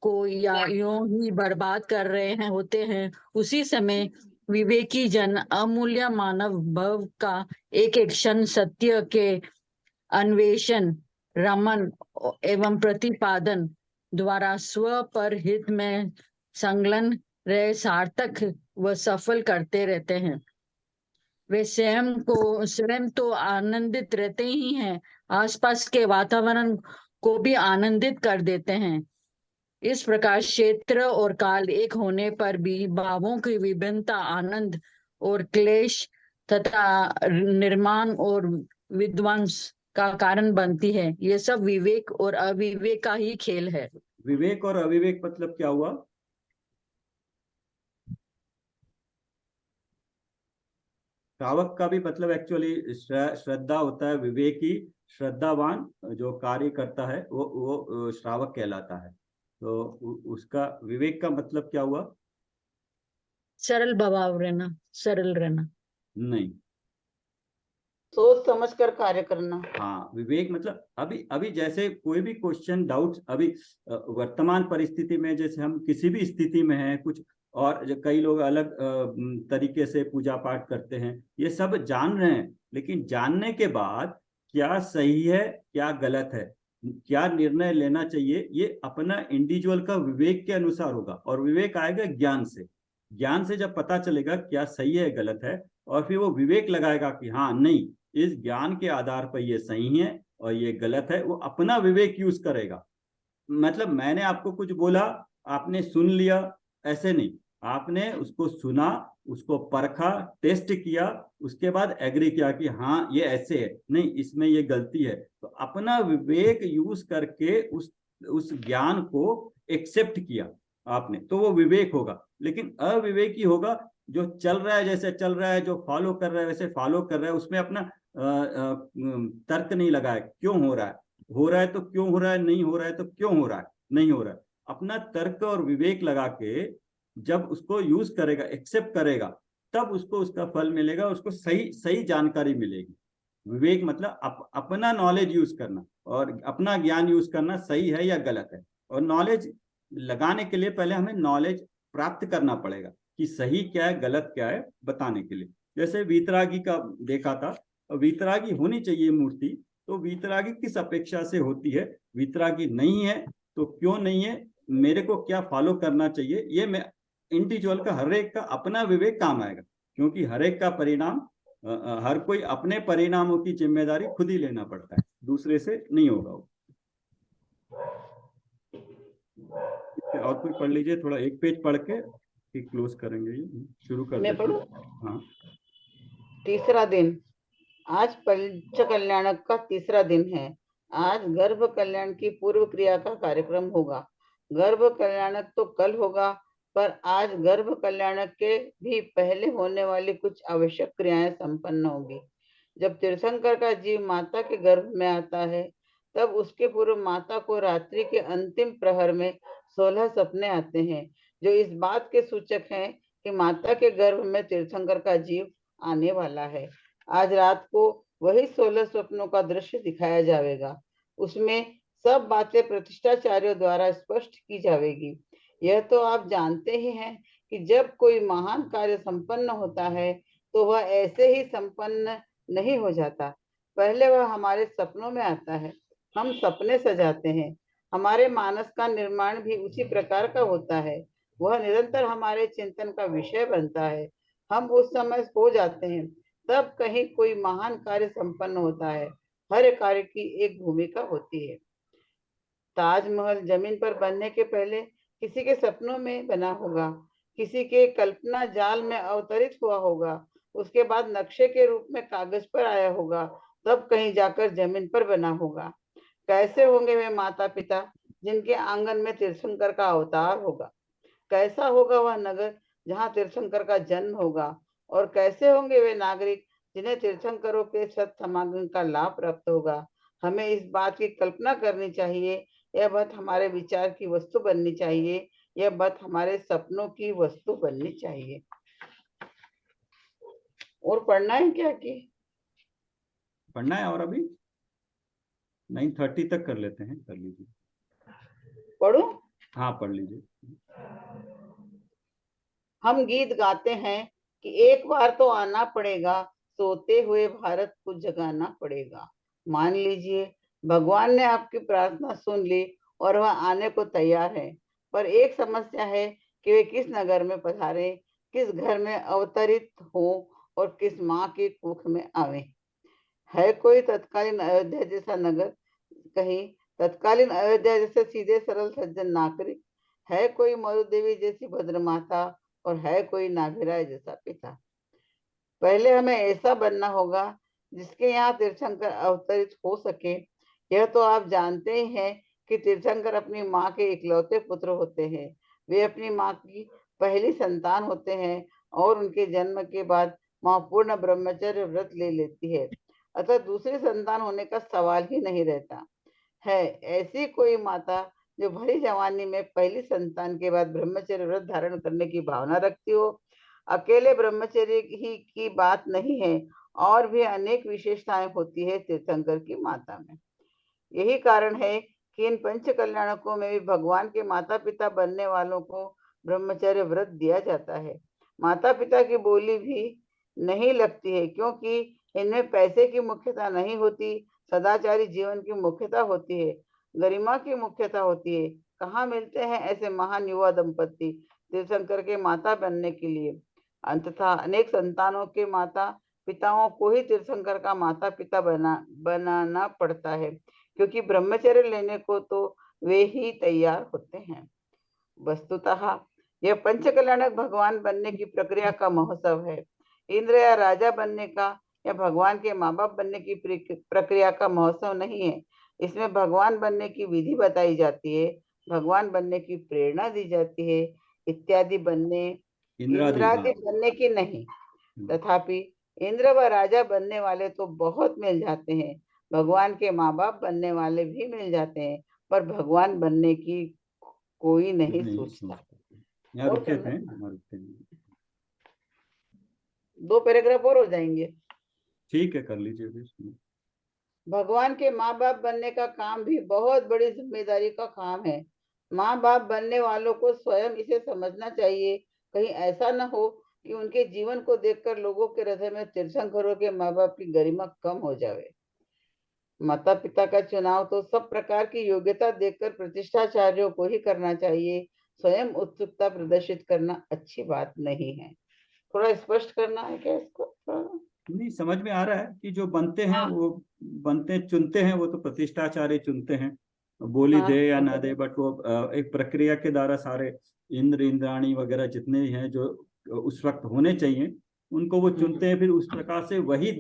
को या यूं ही बर्बाद कर रहे हैं होते हैं, उसी समय विवेकी जन अमूल्य मानव भव का एक एक क्षण सत्य के अन्वेषण, रमन एवं प्रतिपादन द्वारा स्व पर हित में संलग्न रह सार्थक व सफल करते रहते हैं। वे स्वयं तो आनंदित रहते ही हैं, आसपास के वातावरण को भी आनंदित कर देते हैं। इस प्रकार क्षेत्र और काल एक होने पर भी भावों की विभिन्नता आनंद और क्लेश तथा निर्माण और विध्वंस का कारण बनती है। ये सब विवेक और अविवेक का ही खेल है। विवेक और अविवेक मतलब क्या हुआ? श्रावक का भी मतलब एक्चुअली श्रद्धा होता है। विवेकी श्रद्धावान जो कार्य करता है वो श्रावक कहलाता है। तो उसका विवेक का मतलब क्या हुआ? सरल भाव रहना, सरल रहना। नहीं, सोच समझ कर कार्य करना। हाँ, विवेक मतलब अभी जैसे कोई भी क्वेश्चन डाउट्स, अभी वर्तमान परिस्थिति में जैसे हम किसी भी स्थिति में हैं, कुछ और कई लोग अलग तरीके से पूजा पाठ करते हैं, ये सब जान रहे हैं, लेकिन जानने के बाद क्या सही है क्या गलत है, क्या निर्णय लेना चाहिए, ये अपना इंडिविजुअल का विवेक के अनुसार होगा। और विवेक आएगा ज्ञान से। ज्ञान से जब पता चलेगा क्या सही है गलत है, और फिर वो विवेक लगाएगा कि हाँ नहीं, इस ज्ञान के आधार पर ये सही है और ये गलत है, वो अपना विवेक यूज करेगा। मतलब मैंने आपको कुछ बोला, आपने सुन लिया, ऐसे नहीं, आपने उसको सुना, उसको परखा, टेस्ट किया, उसके बाद एग्री किया कि हाँ ये ऐसे है, नहीं इसमें ये गलती है। तो अपना विवेक यूज करके उस ज्ञान को एक्सेप्ट किया आपने, तो वो विवेक होगा। लेकिन अविवेकी होगा जो चल रहा है जैसे चल रहा है, जो फॉलो कर रहा है वैसे फॉलो कर रहा है, उसमें अपना तर्क नहीं लगाया क्यों हो रहा है तो क्यों हो रहा है, नहीं हो रहा है तो क्यों हो रहा है, नहीं हो रहा है। अपना तर्क और विवेक लगा के जब उसको यूज करेगा, एक्सेप्ट करेगा, तब उसको उसका फल मिलेगा, उसको सही जानकारी मिलेगी। विवेक मतलब अपना नॉलेज यूज करना और अपना ज्ञान यूज करना, सही है या गलत है। और नॉलेज लगाने के लिए पहले हमें नॉलेज प्राप्त करना पड़ेगा कि सही क्या है गलत क्या है बताने के लिए। जैसे वीतरागी का देखा था, वीतरागी होनी चाहिए मूर्ति, तो वीतरागी किस अपेक्षा से होती है, वीतरागी नहीं है तो क्यों नहीं है, मेरे को क्या फॉलो करना चाहिए, ये मैं इंडिविजुअल का, हर एक का अपना विवेक काम आएगा, क्योंकि हर एक का परिणाम हर कोई अपने परिणामों की जिम्मेदारी खुद ही लेना पड़ता है, दूसरे से नहीं होगा वो। और कोई पढ़ लीजिए, थोड़ा एक पेज पढ़ के फिर क्लोज करेंगे, ये शुरू कर मैं देते पढ़ूं? हैं। हाँ। तीसरा दिन। आज पंच कल्याणक का तीसरा दिन है। आज गर्भ कल्याण की पूर्व क्रिया का कार्यक्रम होगा। गर्भ कल्याणक तो कल होगा, पर आज गर्भ कल्याणक के भी पहले होने वाली कुछ आवश्यक क्रियाएं संपन्न होगी। जब तीर्थंकर का जीव माता के गर्भ में आता है, तब उसके पूर्व माता को रात्रि के अंतिम प्रहर में 16 सपने आते हैं, जो इस बात के सूचक हैं कि माता के गर्भ में तीर्थंकर का जीव आने वाला है। आज रात को वही 16 स्वप्नों का दृश्य दिखाया जाएगा। उसमें सब बातें प्रतिष्ठाचार्यों द्वारा स्पष्ट की जाएगी। यह तो आप जानते ही हैं कि जब कोई महान कार्य संपन्न होता है, तो वह ऐसे ही संपन्न नहीं हो जाता। पहले वह हमारे सपनों में आता है, हम सपने सजाते हैं। हमारे मानस का निर्माण भी उसी प्रकार का होता है। वह निरंतर हमारे चिंतन का विषय बनता है। हम उस समय सो जाते हैं, तब कहीं कोई महान कार्य संपन्न होता है। हर कार्य की एक भूमिका होती है। ताजमहल जमीन पर बनने के पहले किसी के सपनों में बना होगा, किसी के कल्पना जाल में अवतरित हुआ होगा, उसके बाद नक्शे के रूप में कागज पर आया होगा, तब कहीं जाकर जमीन पर बना होगा। कैसे होंगे वे माता पिता जिनके आंगन में तीर्थंकर का अवतार होगा? कैसा होगा वह नगर जहाँ तीर्थंकर का जन्म होगा? और कैसे होंगे वे नागरिक जिन्हें तीर्थंकरों के सत समागम का लाभ प्राप्त होगा? हमें इस बात की कल्पना करनी चाहिए। यह बात हमारे विचार की वस्तु बननी चाहिए। यह बात हमारे सपनों की वस्तु बननी चाहिए। और पढ़ना है क्या? कि पढ़ना है और अभी 9:30 तक कर लेते हैं, कर लीजिए। पढ़ूं? हाँ पढ़ लीजिए। हम गीत गाते हैं कि एक बार तो आना पड़ेगा, सोते हुए भारत को जगाना पड़ेगा। मान लीजिए भगवान ने आपकी प्रार्थना सुन ली और वह आने को तैयार है, पर एक समस्या है कि वे किस नगर में पधारे, किस घर में अवतरित हो और किस माँ के कुख में आवे। है कोई तत्कालीन अयोध्या जैसा नगर? कहीं तत्कालीन अयोध्या जैसे सीधे सरल सज्जन नागरिक? है कोई मरुदेवी जैसी भद्र माता? और है कोई नाभिराय जैसा पिता? पहले हमें ऐसा बनना होगा जिसके यहाँ तीर्थंकर अवतरित हो सके। यह तो आप जानते ही हैं कि तीर्थंकर अपनी माँ के इकलौते पुत्र होते हैं। वे अपनी माँ की पहली संतान होते हैं और उनके जन्म के बाद माँ पूर्ण ब्रह्मचर्य व्रत ले लेती है, अतः दूसरी संतान होने का सवाल ही नहीं रहता। है ऐसी कोई माता जो भरी जवानी में पहली संतान के बाद ब्रह्मचर्य व्रत धारण करने की भावना रखती हो? अकेले ब्रह्मचर्य ही की बात नहीं है, और भी अनेक विशेषताएं होती है तीर्थंकर की माता में। यही कारण है कि इन पंच कल्याणकों में भी भगवान के माता पिता बनने वालों को ब्रह्मचर्य व्रत दिया जाता है। माता पिता की बोली भी नहीं लगती है, क्योंकि इनमें पैसे की मुख्यता नहीं होती, सदाचारी जीवन की मुख्यता होती है, गरिमा की मुख्यता होती है। कहाँ मिलते हैं ऐसे महान युवा दंपति तीर्थंकर के माता बनने के लिए? अंततः अनेक संतानों के माता पिताओं को ही तीर्थंकर का माता पिता बनाना पड़ता है, क्योंकि ब्रह्मचर्य लेने को तो वे ही तैयार होते हैं। वस्तुतः यह पंचकल्याणक भगवान बनने की प्रक्रिया का महोत्सव है। इंद्र या राजा बनने का या भगवान के माँ बाप बनने की प्रक्रिया का महोत्सव नहीं है। इसमें भगवान बनने की विधि बताई जाती है, भगवान बनने की प्रेरणा दी जाती है, इत्यादि बनने इंद्रादि बनने की नहीं। तथापि इंद्र व राजा बनने वाले तो बहुत मिल जाते हैं, भगवान के माँ बाप बनने वाले भी मिल जाते हैं, पर भगवान बनने की कोई नहीं सोचता। यहाँ रुके थे, 2 पैराग्राफ और हो जाएंगे। ठीक है, कर लीजिए। भगवान के माँ बाप बनने का काम भी बहुत बड़ी जिम्मेदारी का काम है। माँ बाप बनने वालों को स्वयं इसे समझना चाहिए। कहीं ऐसा न हो कि उनके जीवन को देखकर लोगों के हृदय में तीर्थंकरों के माँ बाप की गरिमा कम हो जाए। माता पिता का चुनाव तो सब प्रकार की योग्यता देखकर प्रतिष्ठाचार्यों को ही करना चाहिए। स्वयं उत्सुकता प्रदर्शित करना अच्छी बात नहीं है। थोड़ा स्पष्ट करना है क्या इसको थोड़ा? नहीं, समझ में आ रहा है कि जो बनते हैं वो बनते चुनते हैं, वो तो प्रतिष्ठाचार्य चुनते हैं, बोली दे या ना दे, बट वो एक प्रक्रिया के द्वारा सारे इंद्र इंद्राणी वगैरह जितने हैं जो उस वक्त होने चाहिए उनको वो चुनते हैं। फिर उस प्रकार से वही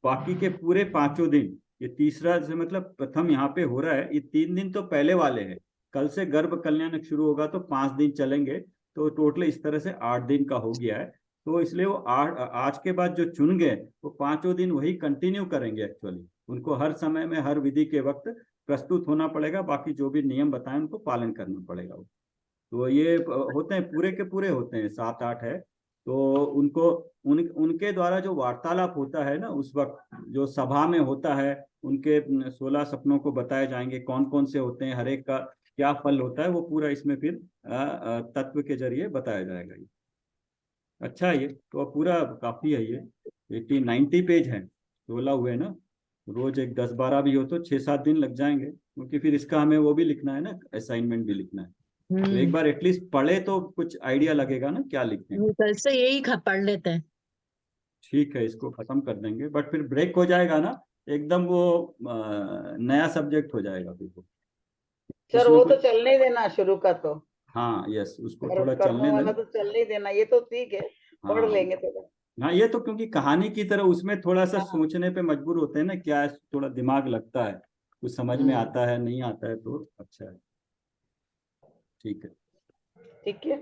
बाकी के पूरे 5 दिन, ये तीसरा से मतलब प्रथम यहाँ पे हो रहा है, ये 3 दिन तो पहले वाले हैं, कल से गर्भ कल्याण शुरू होगा तो 5 दिन चलेंगे, तो टोटल इस तरह से 8 दिन का हो गया है। तो इसलिए वो आज के बाद जो चुन गए वो 5 दिन वही कंटिन्यू करेंगे। एक्चुअली उनको हर समय में हर विधि के वक्त प्रस्तुत होना पड़ेगा, बाकी जो भी नियम बताएं उनको पालन करना पड़ेगा। तो ये होते हैं, पूरे के पूरे होते हैं, 7-8 है। तो उनको उनके द्वारा जो वार्तालाप होता है ना, उस वक्त जो सभा में होता है, उनके 16 सपनों को बताए जाएंगे, कौन कौन से होते हैं, हर एक का क्या फल होता है, वो पूरा इसमें फिर तत्व के जरिए बताया जाएगा। ये अच्छा है, ये तो पूरा काफी है, ये 90 पेज है, 16 हुए ना, रोज एक 10-12 भी हो तो 6-7 दिन लग जाएंगे, क्योंकि फिर इसका हमें वो भी लिखना है ना, असाइनमेंट भी लिखना है। तो एक बार एटलीस्ट पढ़े तो कुछ आइडिया लगेगा ना क्या लिखते हैं। कल से यही पढ़ लेते हैं। ठीक है, इसको खत्म कर देंगे, बट फिर ब्रेक हो जाएगा ना एकदम, वो नया सब्जेक्ट हो जाएगा फिर वो। सर वो तो चलने ही देना शुरू का तो। हाँ यस, उसको थोड़ा कर्मों चलने वाला देना। तो चलने ही देना, ये तो ठीक है, पढ़ हाँ लेंगे थोड़ा। हाँ, ये तो क्योंकि कहानी की तरह उसमें थोड़ा सा सोचने पे मजबूर होते हैं ना, क्या है, थोड़ा दिमाग लगता है, कुछ समझ में आता है नहीं आता है, तो अच्छा है। ठीक है। ठीक है।